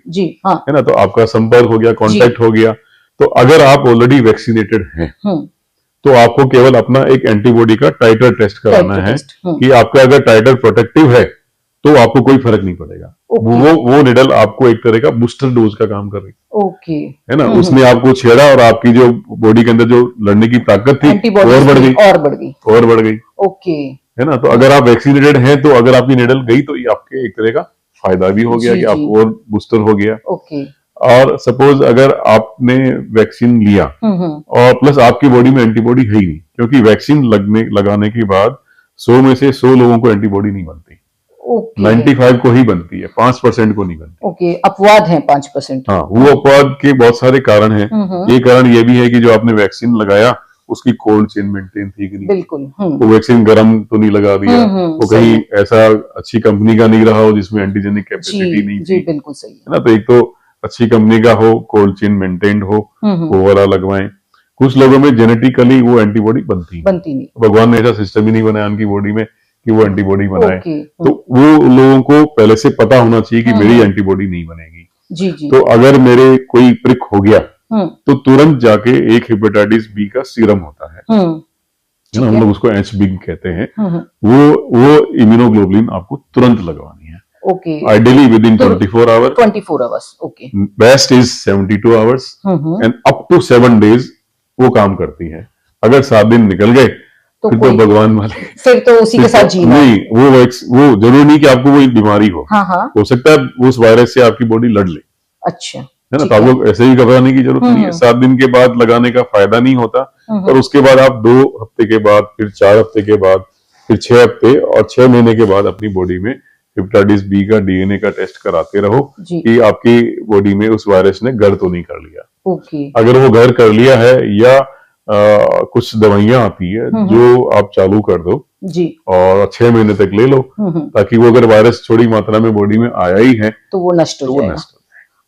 है ना, तो आपका संपर्क हो गया, कांटेक्ट हो गया। तो अगर आप ऑलरेडी वैक्सीनेटेड हैं तो आपको केवल अपना एक एंटीबॉडी का टाइटर टेस्ट कराना है कि आपका अगर टाइटर प्रोटेक्टिव है तो आपको कोई फर्क नहीं पड़ेगा। वो निडल आपको एक तरह का बूस्टर डोज का काम कर रही है ना, उसने आपको छेड़ा और आपकी जो बॉडी के अंदर जो लड़ने की ताकत थी और बढ़ गई। है ना, तो अगर आप वैक्सीनेटेड हैं तो अगर आपकी निडल गई तो ये आपके एक तरह का फायदा भी हो गया कि आपको और बूस्टर हो गया। और सपोज अगर आपने वैक्सीन लिया और प्लस आपकी बॉडी में एंटीबॉडी है ही नहीं, क्योंकि वैक्सीन लगाने के बाद 100 में से 100 लोगों को एंटीबॉडी नहीं बनती, 95 को ही बनती है, 5% को नहीं बनती। अपवाद है 5%। हाँ, वो अपवाद के बहुत सारे कारण हैं। ये कारण ये भी है कि जो आपने वैक्सीन लगाया उसकी कोल्ड चेन मेंटेन थी कि नहीं, बिल्कुल, वो वैक्सीन गर्म तो नहीं लगा दिया, वो कहीं ऐसा अच्छी कंपनी का नहीं रहा हो जिसमें एंटीजेनिक कैपेसिटी नहीं थी, बिल्कुल सही है ना। तो एक तो अच्छी कंपनी का हो, कोल्ड चेन मेंटेन्ड हो, वो वाला लगवाएं। कुछ लोगों में जेनेटिकली वो एंटीबॉडी बनती नहीं, भगवान ने ऐसा सिस्टम ही नहीं बनाया उनकी बॉडी में कि वो एंटीबॉडी बनाए, तो वो लोगों को पहले से पता होना चाहिए कि मेरी एंटीबॉडी नहीं बनेगी। तो अगर मेरे कोई प्रिक हो गया तो तुरंत जाके एक हेपेटाइटिस बी का सीरम होता है, हम लोग उसको HB कहते हैं, वो इम्यूनोग्लोबुलिन आपको तुरंत लगवानी है। Ideally within 24 hours. Best is 72 hours and up to 7 days वो काम करती है। अगर 7 दिन निकल गए तो फिर तो भगवान वाले, फिर तो उसी के साथ जीना। नहीं, वो जरूरी नहीं कि आपको कोई बीमारी हो सकता है उस वायरस से आपकी बॉडी लड़ ले, अच्छा, है ना, तो आपको ऐसे ही घबराने की जरूरत नहीं है। 7 दिन के बाद लगाने का फायदा नहीं होता, और उसके बाद आप 2 हफ्ते के बाद, फिर 4 हफ्ते के बाद, फिर 6 हफ्ते और 6 महीने के बाद अपनी बॉडी में हेपेटाइटिस बी का DNA का टेस्ट कराते रहो कि आपकी बॉडी में उस वायरस ने घर तो नहीं कर लिया। अगर वो घर कर लिया है, या कुछ दवाइयां आती है जो आप चालू कर दो और 6 महीने तक ले लो, ताकि वो अगर वायरस थोड़ी मात्रा में बॉडी में आया ही है तो वो नष्ट हो जाएगा।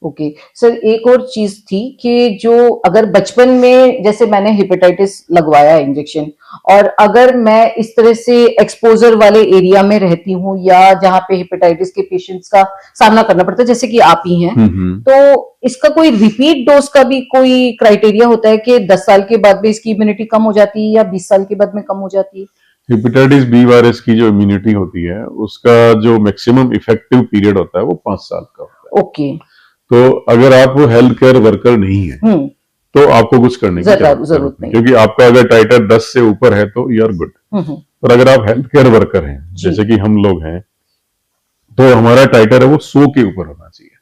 सर, एक और चीज थी कि जो अगर बचपन में जैसे मैंने हेपेटाइटिस लगवाया इंजेक्शन, और अगर मैं इस तरह से एक्सपोजर वाले एरिया में रहती हूँ या जहाँ पे हेपेटाइटिस के पेशेंट्स का सामना करना पड़ता है, जैसे कि आप ही हैं, तो इसका कोई रिपीट डोज का भी कोई क्राइटेरिया होता है कि 10 साल के बाद भी इसकी इम्यूनिटी कम हो जाती है या 20 साल के बाद में कम हो जाती है? हेपेटाइटिस बी वायरस की जो इम्यूनिटी होती है उसका जो मैक्सिमम इफेक्टिव पीरियड होता है वो 5 साल का होता है। तो अगर आप हेल्थ केयर वर्कर नहीं है तो आपको कुछ करने की जरूरत नहीं, क्योंकि आपका अगर टाइटर 10 से ऊपर है तो यू आर गुड। और अगर आप हेल्थ केयर वर्कर हैं, जैसे कि हम लोग हैं, तो हमारा टाइटर है वो 100 के ऊपर होना चाहिए,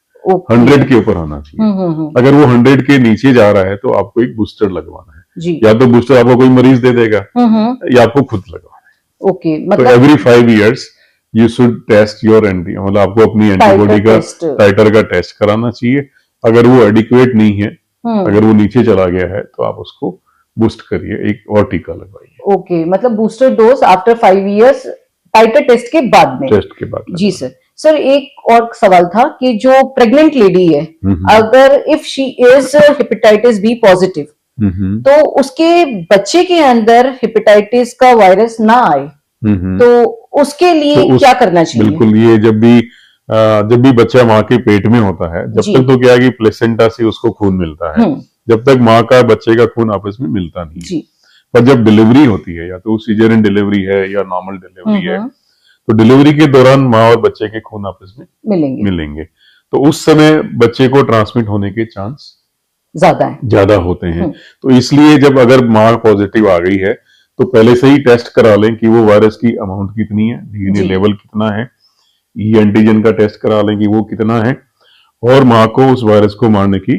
100 के ऊपर होना चाहिए। अगर वो 100 के नीचे जा रहा है तो आपको एक बूस्टर लगवाना है, या तो बूस्टर आपको कोई मरीज दे देगा या आपको खुद लगवाना है। मतलब every 5 years you should test your मतलब आपको अपनी एंटीबॉडी का टाइटर का टेस्ट कराना चाहिए। अगर वो एडिक्वेट नहीं है, अगर वो नीचे चला गया है, तो आप उसको बूस्ट करिए, एक और टीका लगवाइए। मतलब booster dose after 5 years titre test के बाद में। जी सर, एक और सवाल था कि जो प्रेग्नेंट लेडी है, अगर if she is hepatitis B positive, तो उसके बच्चे के अंदर हेपेटाइटिस का वायरस ना आए, तो उसके लिए क्या करना चाहिए? बिल्कुल, ये जब भी बच्चा माँ के पेट में होता है, जब तक तो क्या है कि प्लेसेंटा से उसको खून मिलता है, जब तक माँ का बच्चे का खून आपस में मिलता नहीं है। पर जब डिलीवरी होती है, या तो सीजरियन डिलीवरी है या नॉर्मल डिलीवरी है, तो डिलीवरी के दौरान माँ और बच्चे के खून आपस में मिलेंगे। तो उस समय बच्चे को ट्रांसमिट होने के चांस ज्यादा होते हैं। तो इसलिए जब अगर माँ पॉजिटिव आ गई है तो पहले से ही टेस्ट करा लें कि वो वायरस की अमाउंट कितनी है, डीएनए जी। लेवल कितना है, ई एंटीजन का टेस्ट करा लें कि वो कितना है, और माँ को उस वायरस को मारने की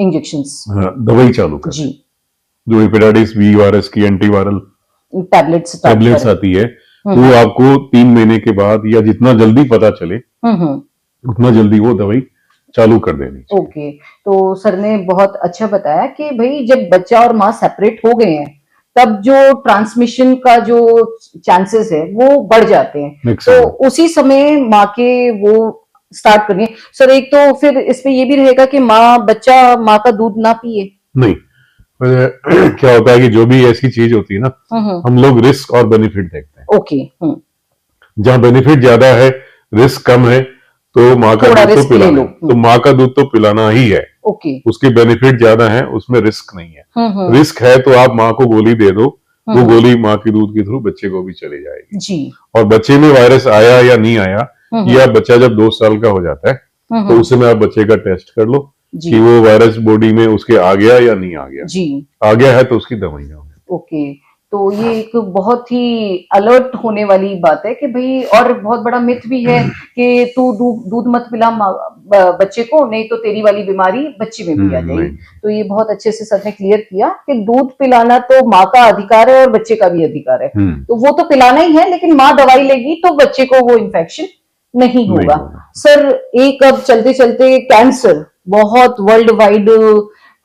इंजेक्शंस दवाई चालू कर जी, जो हेपेटाइटिस बी वायरस की एंटीवायरल टैबलेट्स आती है, वो आपको 3 महीने के बाद या जितना जल्दी पता चले उतना जल्दी वो दवाई चालू कर देनी। ओके, तो सर ने बहुत अच्छा बताया कि भाई जब बच्चा और माँ सेपरेट हो गए हैं तब जो ट्रांसमिशन का जो चांसेस है वो बढ़ जाते हैं, तो उसी समय माँ के वो स्टार्ट करनी है। सर एक तो फिर इसमें ये भी रहेगा कि बच्चा माँ का दूध ना पिए। नहीं, क्या होता है कि जो भी ऐसी चीज होती है ना, हम लोग रिस्क और बेनिफिट देखते हैं। ओके, जहाँ बेनिफिट ज्यादा है, रिस्क कम है, तो माँ का दूध तो पिलाना, तो माँ का दूध तो पिलाना ही है। ओके, उसके बेनिफिट ज्यादा है, उसमें रिस्क नहीं है। रिस्क है तो आप माँ को गोली दे दो, वो गोली माँ के दूध के थ्रू बच्चे को भी चली जाएगी जी। और बच्चे में वायरस आया या नहीं आया, या बच्चा जब 2 साल का हो जाता है तो उस समय आप बच्चे का टेस्ट कर लो कि वो वायरस बॉडी में उसके आ गया या नहीं आ गया जी। आ गया है तो उसकी दवाइयां। ओके, तो ये एक बहुत ही अलर्ट होने वाली बात है कि भाई, और बहुत बड़ा मिथ भी है कि तू दूध मत पिला बच्चे को, नहीं तो तेरी वाली बीमारी बच्चे में भी आ जाएगी। तो ये बहुत अच्छे से सर ने क्लियर किया कि दूध पिलाना तो माँ का अधिकार है और बच्चे का भी अधिकार है, तो वो तो पिलाना ही है, लेकिन माँ दवाई लेगी तो बच्चे को वो इन्फेक्शन नहीं होगा। सर एक अब चलते चलते कैंसर, बहुत वर्ल्ड वाइड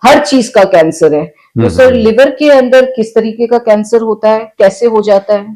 हर चीज का कैंसर है, तो सर लिवर के अंदर किस तरीके का कैंसर होता है, कैसे हो जाता है?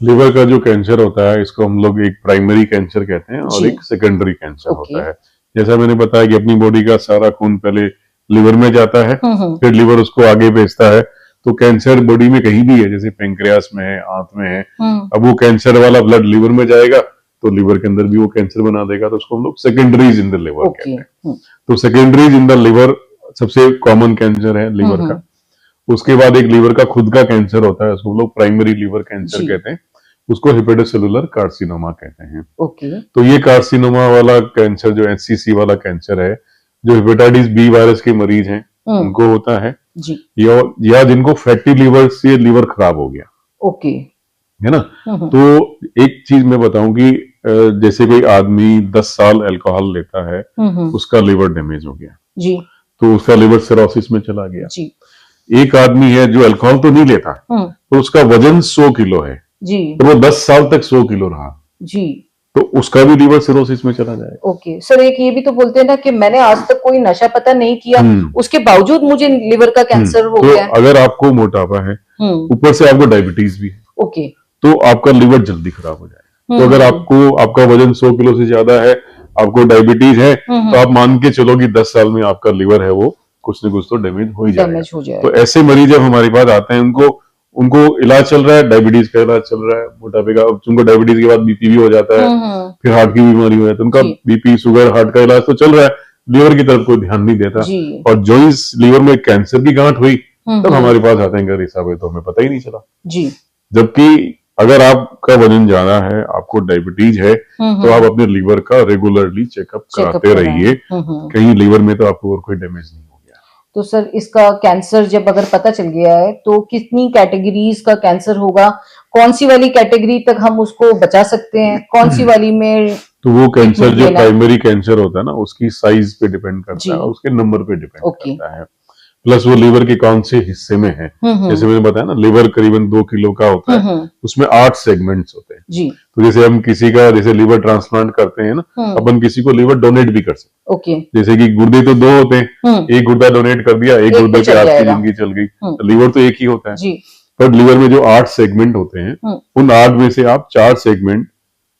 लिवर का जो कैंसर होता है इसको हम लोग एक प्राइमरी कैंसर कहते हैं और एक सेकेंडरी कैंसर होता है। जैसा मैंने बताया कि अपनी बॉडी का सारा खून पहले लिवर में जाता है, फिर लिवर उसको आगे भेजता है। तो कैंसर बॉडी में कहीं भी है, जैसे पेंक्रियास में है, आंत में है, अब वो कैंसर वाला ब्लड लिवर में जाएगा तो लिवर के अंदर भी वो कैंसर बना देगा, तो उसको हम लोग सेकेंडरीज इन द लिवर कहते हैं। तो सेकेंडरीज इन द लिवर सबसे कॉमन कैंसर है लिवर का। उसके बाद एक लिवर का खुद का कैंसर होता है, उसको हम लोग प्राइमरी लिवर कैंसर कहते हैं, उसको हेपेटोसेलुलर कार्सिनोमा कहते हैं। तो ये कार्सिनोमा वाला कैंसर जो एचसीसी वाला कैंसर है, जो हेपेटाइटिस बी वायरस के मरीज हैं उनको होता है जी। या जिनको फैटी लिवर से लिवर खराब हो गया, है ना। तो एक चीज मैं बताऊं कि जैसे कोई आदमी 10 साल अल्कोहल लेता है, उसका लिवर डैमेज हो गया जी, तो उसका लिवर सिरोसिस में चला गया जी। एक आदमी है जो अल्कोहल तो नहीं लेता, तो उसका वजन 100 किलो है जी, तो वो 10 साल तक 100 किलो रहा जी, तो उसका भी लिवर सिरोसिस में चला जाएगा। ओके सर, एक ये भी तो बोलते हैं ना कि मैंने आज तक कोई नशा पता नहीं किया, उसके बावजूद मुझे लिवर का कैंसर हो गया। अगर आपको मोटापा है, ऊपर से आपको डायबिटीज भी है, ओके, तो आपका लिवर जल्दी खराब हो जाएगा। तो अगर आपका वजन 100 किलो से ज्यादा है, आपको डायबिटीज है, तो आप मान के चलो कि 10 साल में आपका लिवर है वो कुछ न कुछ तो डैमेज हो ही जाएगा। तो ऐसे मरीज जब हमारे पास आते हैं, उनको इलाज चल रहा है, डायबिटीज का इलाज चल रहा है, मोटापे का, उनको डायबिटीज के बाद बीपी भी हो जाता है, फिर हार्ट की बीमारी हो जाती है, उनका बीपी शुगर हार्ट का इलाज तो चल रहा है, लिवर की तरफ कोई ध्यान नहीं देता। और जो इस लिवर में कैंसर की गांठ हुई तब हमारे पास आते हैं गरीब साहब, तो हमें पता ही नहीं चला जी। जबकि अगर आपका वजन ज्यादा है, आपको डायबिटीज है, तो आप अपने लीवर का रेगुलरली चेकअप कराते रहिए, कहीं लीवर में तो आपको और कोई डैमेज नहीं हो गया। तो सर इसका कैंसर जब अगर पता चल गया है तो कितनी कैटेगरीज का कैंसर होगा, कौन सी वाली कैटेगरी तक हम उसको बचा सकते हैं, कौन सी वाली में? तो वो कैंसर जो प्राइमरी कैंसर होता है ना, उसकी साइज पे डिपेंड करता है और उसके नंबर पे डिपेंड करता है, प्लस वो लीवर के कौन से हिस्से में है। जैसे मैंने बताया ना, लीवर करीबन 2 किलो का होता है, उसमें 8 सेगमेंट्स होते हैं जी। तो जैसे हम किसी का जैसे लीवर ट्रांसप्लांट करते हैं ना, अपन किसी को लीवर डोनेट भी कर सकते हैं। जैसे कि गुर्दे तो 2 होते हैं, एक गुर्दा डोनेट कर दिया, एक गुर्दे पे आपकी जिंदगी चल गई, लीवर तो एक ही होता है जी। पर लीवर में जो 8 सेगमेंट होते हैं, उन 8 में से आप 4 सेगमेंट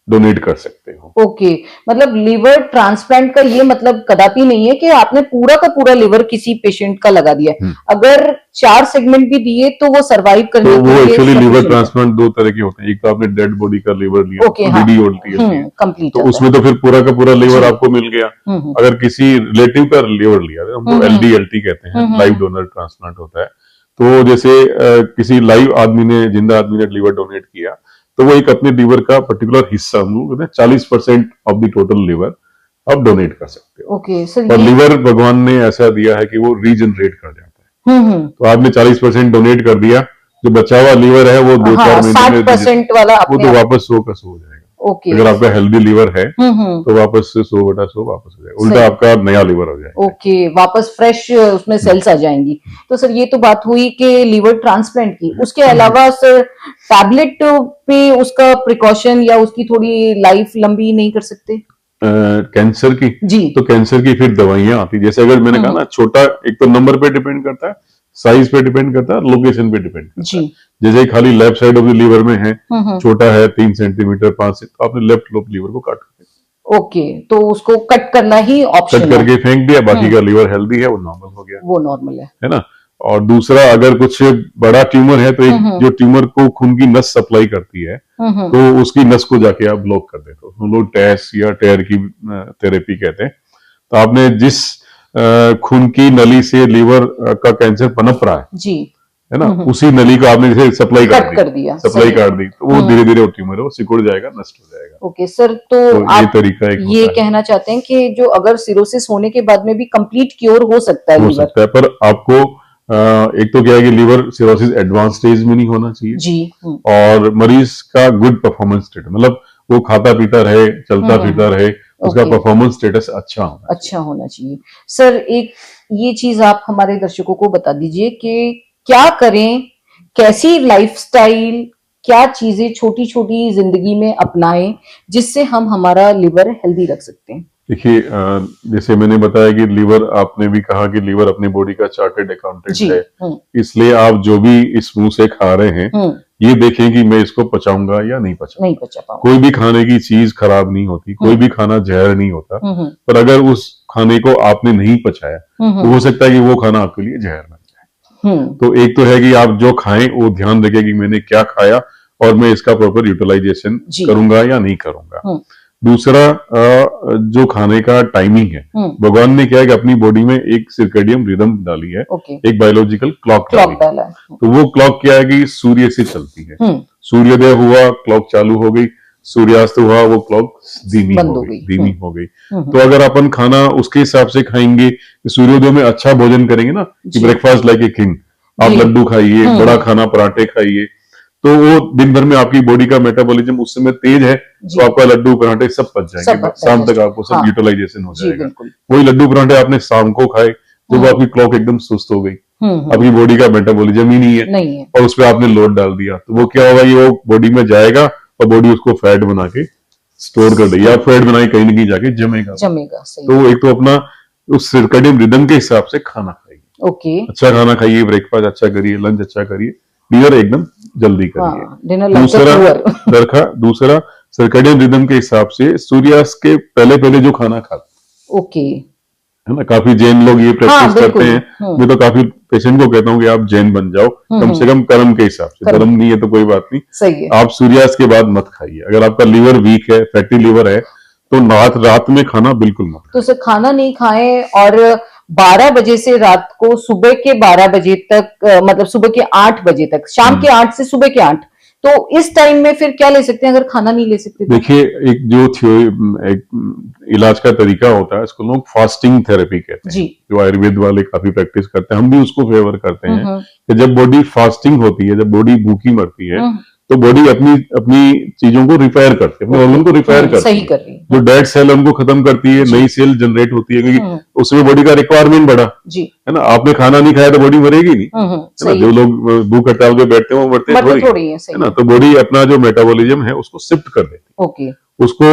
डोनेट कर सकते हो। ओके, मतलब लिवर ट्रांसप्लांट का ये मतलब कदापि नहीं है कि आपने पूरा का पूरा लिवर किसी पेशेंट का लगा दिया। अगर 4 सेगमेंट भी दिए तो वो सरवाइव करने के लिए। वो एक्चुअली लिवर ट्रांसप्लांट 2 तरह के होते हैं, एक तो आपने डेड बॉडी का लिवर लिया, कंप्लीट, तो उसमें तो फिर पूरा का पूरा लिवर आपको मिल गया। अगर किसी रिलेटिव का लिवर लिया, हम LDLT कहते हैं, लाइव डोनर ट्रांसप्लांट होता है। तो जैसे किसी लाइव आदमी ने, जिंदा आदमी ने लिवर डोनेट किया, तो वो एक अपने लीवर का पर्टिकुलर हिस्सा, 40% ऑफ द टोटल लिवर आप डोनेट कर सकते हो। ओके सर, और लिवर भगवान ने ऐसा दिया है कि वो रीजनरेट कर जाता है। तो आपने 40% डोनेट कर दिया, जो बचा हुआ लीवर है वो 2-4 महीने में 60% वाला वो तो वापस 100 का 100 हो जाएगा। ओके। अगर आपका हेल्दी लीवर है तो वापस से 100/100 वापस हो जाएगा, उल्टा आपका नया लीवर हो जाएगा। ओके, वापस फ्रेश उसमें सेल्स आ जाएंगी। तो सर ये तो बात हुई कि लीवर ट्रांसप्लांट की, उसके अलावा सर टैबलेट पे उसका प्रिकॉशन या उसकी थोड़ी लाइफ लंबी नहीं कर सकते? कैंसर की जी, तो कैंसर की फिर दवाइयां आती, जैसे अगर मैंने कहा ना, छोटा एक तो नंबर पे डिपेंड करता है, साइज पे डिपेंड करता है, लोकेशन पे डिपेंड करता है। जैसे खाली left side of the liver में है, छोटा है 3 सेंटीमीटर 5 से, तो आपने लेफ्ट लोब लीवर को काट कर ओके, तो उसको कट करना ही ऑप्शन कट करके फेंक दिया, बाकी का लीवर हेल्दी है, वो नॉर्मल हो गया, वो नॉर्मल है ना। और दूसरा, अगर कुछ बड़ा ट्यूमर है तो एक जो ट्यूमर को खून की नस सप्लाई करती है, तो उसकी नस को जाके आप ब्लॉक कर देते हो, हम लोग टैस या टेयर की थेरेपी कहते हैं। तो आपने जिस खून की नली से लीवर का कैंसर पनप रहा है जी, है ना, उसी नली को आपने जैसे सप्लाई कर दिया, सप्लाई काट दी, तो वो धीरे धीरे वो ट्यूमर है वो सिकुड़ जाएगा, नष्ट हो जाएगा। ओके सर, तो ये आप तरीका एक ये कहना चाहते हैं कि जो अगर सिरोसिस होने के बाद में भी कंप्लीट क्योर हो सकता है हो लीवर? सकता है, पर आपको एक तो क्या है कि लीवर सिरोसिस एडवांस स्टेज में नहीं होना चाहिए जी, और मरीज का गुड परफॉर्मेंस स्टेटस, मतलब वो खाता पीता रहे, चलता फिरता रहे, उसका परफॉर्मेंस स्टेटस अच्छा होना चाहिए। सर एक ये चीज आप हमारे दर्शकों को बता दीजिए कि क्या करें, कैसी लाइफस्टाइल, क्या चीजें छोटी छोटी जिंदगी में अपनाएं जिससे हम हमारा लिवर हेल्दी रख सकते हैं? देखिए, जैसे मैंने बताया कि लीवर, आपने भी कहा कि लीवर अपनी बॉडी का चार्टेड अकाउंटेंट है, इसलिए आप जो भी इस मुंह से खा रहे हैं ये देखें कि मैं इसको पचाऊंगा या नहीं पचा पाऊंगा। कोई भी खाने की चीज खराब नहीं होती, कोई भी खाना जहर नहीं होता, पर अगर उस खाने को आपने नहीं पचाया तो हो सकता है कि वो खाना आपके लिए जहर बन जाए। तो एक तो है कि आप जो खाएं वो ध्यान रखें कि मैंने क्या खाया और मैं इसका प्रॉपर यूटिलाइजेशन करूंगा या नहीं करूंगा। दूसरा, जो खाने का टाइमिंग है, भगवान ने क्या है कि अपनी बॉडी में एक सर्केडियन रिदम डाली है, एक बायोलॉजिकल क्लॉक डाला है। तो वो क्लॉक क्या है कि सूर्य से चलती है, सूर्योदय हुआ क्लॉक चालू हो गई, सूर्यास्त हुआ वो क्लॉक धीमी हो गई। तो अगर अपन खाना उसके हिसाब से खाएंगे, सूर्योदय में अच्छा भोजन करेंगे ना, कि ब्रेकफास्ट लाइक ए किंग, आप लड्डू खाइए, बड़ा खाना, पराठे खाइए, तो वो दिन भर में आपकी बॉडी का मेटाबॉलिज्म उस समय तेज है, तो आपका लड्डू पराठे सब पच जाएंगे, शाम तक आपको सब यूटिलाइजेशन हो जाएगा। वही लड्डू पराठे आपने शाम को खाए तो वो आपकी क्लॉक एकदम सुस्त हो गई, आपकी बॉडी का मेटाबॉलिज्म ही नहीं है, और उसपे आपने लोड डाल दिया, तो वो क्या होगा, ये वो बॉडी में जाएगा और बॉडी उसको फैट बना के स्टोर कर देगी, या फैट बना के कहीं न कहीं जाके जमेगा। तो एक तो अपना उस सर्केडियन रिदम के हिसाब से खाना खाइए, अच्छा खाना खाइए, ब्रेकफास्ट अच्छा करिए, लंच अच्छा करिए, डिनर एकदम जल्दी करिए। दूसरा सर्केडियन रिदम के हिसाब से सूर्यास्त के पहले पहले जो खाना खाते, है ना, काफी जैन लोग ये प्रैक्टिस करते हैं। मैं तो काफी पेशेंट को कहता हूँ कि आप जैन बन जाओ, कम से कम कर्म के हिसाब से, धर्म नहीं है तो कोई बात नहीं, सही है। आप सूर्यास्त के बाद मत खाइए, अगर आपका लीवर वीक है, फैटी लीवर है, तो रात में खाना बिल्कुल मत, तो उसे खाना नहीं खाएं, और 12 बजे से रात को सुबह के 12 बजे तक, मतलब सुबह के 8 बजे तक, शाम के 8 से सुबह के 8, तो इस टाइम में फिर क्या ले सकते हैं अगर खाना नहीं ले सकते? देखिए, एक जो एक इलाज का तरीका होता है, इसको लोग फास्टिंग थेरेपी कहते हैं, जो आयुर्वेद वाले काफी प्रैक्टिस करते हैं, हम भी उसको फेवर करते हैं कि जब बॉडी फास्टिंग होती है, जब बॉडी भूखी मरती है, तो बॉडी अपनी चीजों को रिपेयर करती है, अपने ऑर्गन को रिपेयर करती है, जो डेड सेल है उनको खत्म करती है, नई सेल जनरेट होती है, क्योंकि उसमें बॉडी का रिक्वायरमेंट बढ़ा, है ना। आपने खाना नहीं खाया तो बॉडी मरेगी नहीं, है ना। जो लोग भूख हड़ताल पे बैठते हैं वो मरते थोड़ी है ना। तो बॉडी अपना जो मेटाबॉलिज्म है उसको शिफ्ट कर देती है, उसको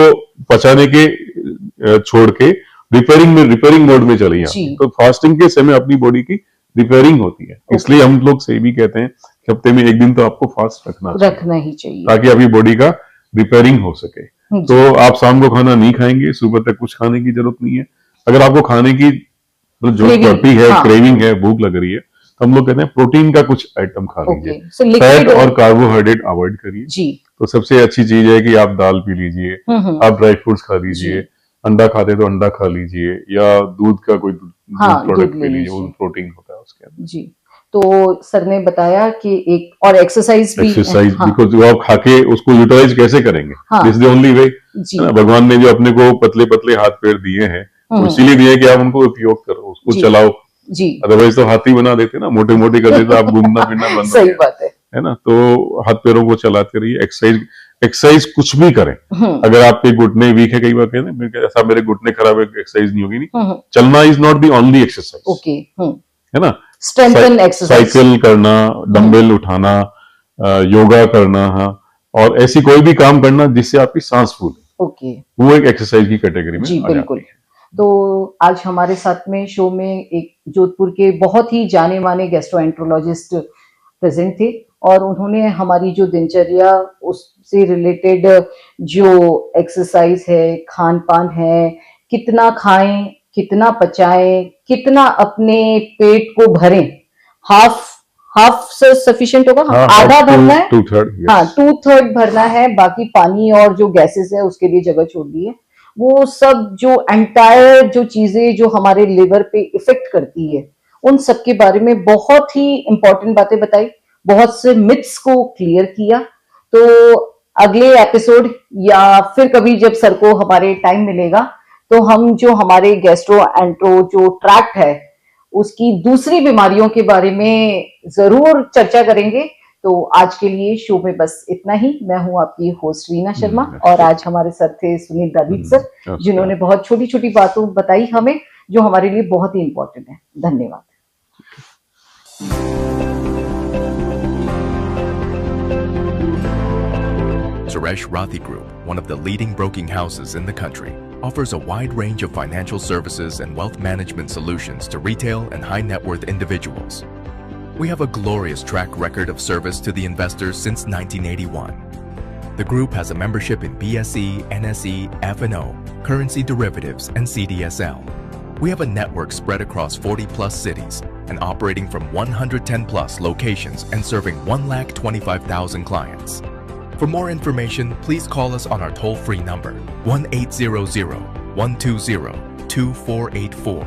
पचाने के छोड़ के रिपेयरिंग मोड में चली जाती है। तो फास्टिंग के समय अपनी बॉडी की रिपेयरिंग होती है, इसलिए हम लोग से भी कहते हैं कि हफ्ते में एक दिन तो आपको फास्ट रखना ही चाहिए, ताकि आपकी बॉडी का रिपेयरिंग हो सके। तो आप शाम को खाना नहीं खाएंगे, सुबह तक कुछ खाने की जरूरत नहीं है। अगर आपको खाने की जरूरत पड़ती है, क्रेविंग है, भूख लग रही है, तो हम लोग कहते हैं प्रोटीन का कुछ आइटम खा लीजिए, फैट और कार्बोहाइड्रेट अवॉइड करिए। तो सबसे अच्छी चीज है कि आप दाल पी लीजिए, आप ड्राई फ्रूट्स खा लीजिए, अंडा खाते तो अंडा खा लीजिए, या दूध का कोई प्रोडक्ट पी लीजिए, वो प्रोटीन होता है उसके अंदर। जी, तो सर ने बताया कि एक और एक्सरसाइज बिकॉज जो आप खा के उसको यूटिलाइज कैसे करेंगे, this is the only way. भगवान ने जो अपने को पतले पतले हाथ पैर दिए हैं, इसीलिए दिए कि आप उनको उपयोग करो, उसको चलाओ, जी, अदरवाइज तो हाथी बना देते ना, मोटे मोटे कर देते, आप घूमना फिरना बंद हो सही गया, बात है ना। तो हाथ पैरों को चलाते रहिए, एक्सरसाइज कुछ भी करें। अगर आपके घुटने वीक है, कई बार कहते हैं ऐसा मेरे घुटने खराब है, एक्सरसाइज नहीं होगी, नहीं, चलना is not the only exercise, okay, है ना। स्ट्रेंथन एक्सरसाइज, साइकिल करना, डंबल उठाना, योगा करना, हाँ, और ऐसी कोई भी काम करना जिससे आपकी सांस फूले, ओके, वो एक एक्सरसाइज की कैटेगरी में जी आ बिल्कुल। जाती है। तो आज हमारे साथ में शो में एक जोधपुर के बहुत ही जाने माने गैस्ट्रोएंट्रोलॉजिस्ट प्रेजेंट थे और उन्होंने हमारी जो दिनचर्या उससे रिलेटेड जो एक्सरसाइज है, खान पान है, कितना खाएं, कितना पचाएं, कितना अपने पेट को भरें, हाफ से सफिशिएंट होगा, हाँ, आधा भरना है, 2/3, हाँ 2/3 भरना है, बाकी पानी और जो गैसेस है उसके लिए जगह छोड़ दी है। वो सब जो एंटायर जो चीजें जो हमारे लिवर पे इफेक्ट करती है, उन सब के बारे में बहुत ही इंपॉर्टेंट बातें बताई, बहुत से मिथ्स को क्लियर किया। तो अगले एपिसोड या फिर कभी जब सर को हमारे टाइम मिलेगा तो हम जो हमारे गैस्ट्रो एंट्रो जो ट्रैक्ट है उसकी दूसरी बीमारियों के बारे में जरूर चर्चा करेंगे। तो आज के लिए शो में बस इतना ही। मैं हूं आपकी होस्ट रीना शर्मा और आज हमारे साथ थे सुनील दादीप सर, जिन्होंने बहुत छोटी छोटी बातों बताई हमें जो हमारे लिए बहुत ही इंपॉर्टेंट है। धन्यवाद। Suresh Rathi Group, one of the leading broking houses in the country, offers a wide range of financial services and wealth management solutions to retail and high net worth individuals. We have a glorious track record of service to the investors since 1981. The group has a membership in BSE, NSE, F&O, currency derivatives, and CDSL. We have a network spread across 40 plus cities and operating from 110 plus locations and serving 1,25,000 clients. For more information, please call us on our toll-free number 1-800-120-2484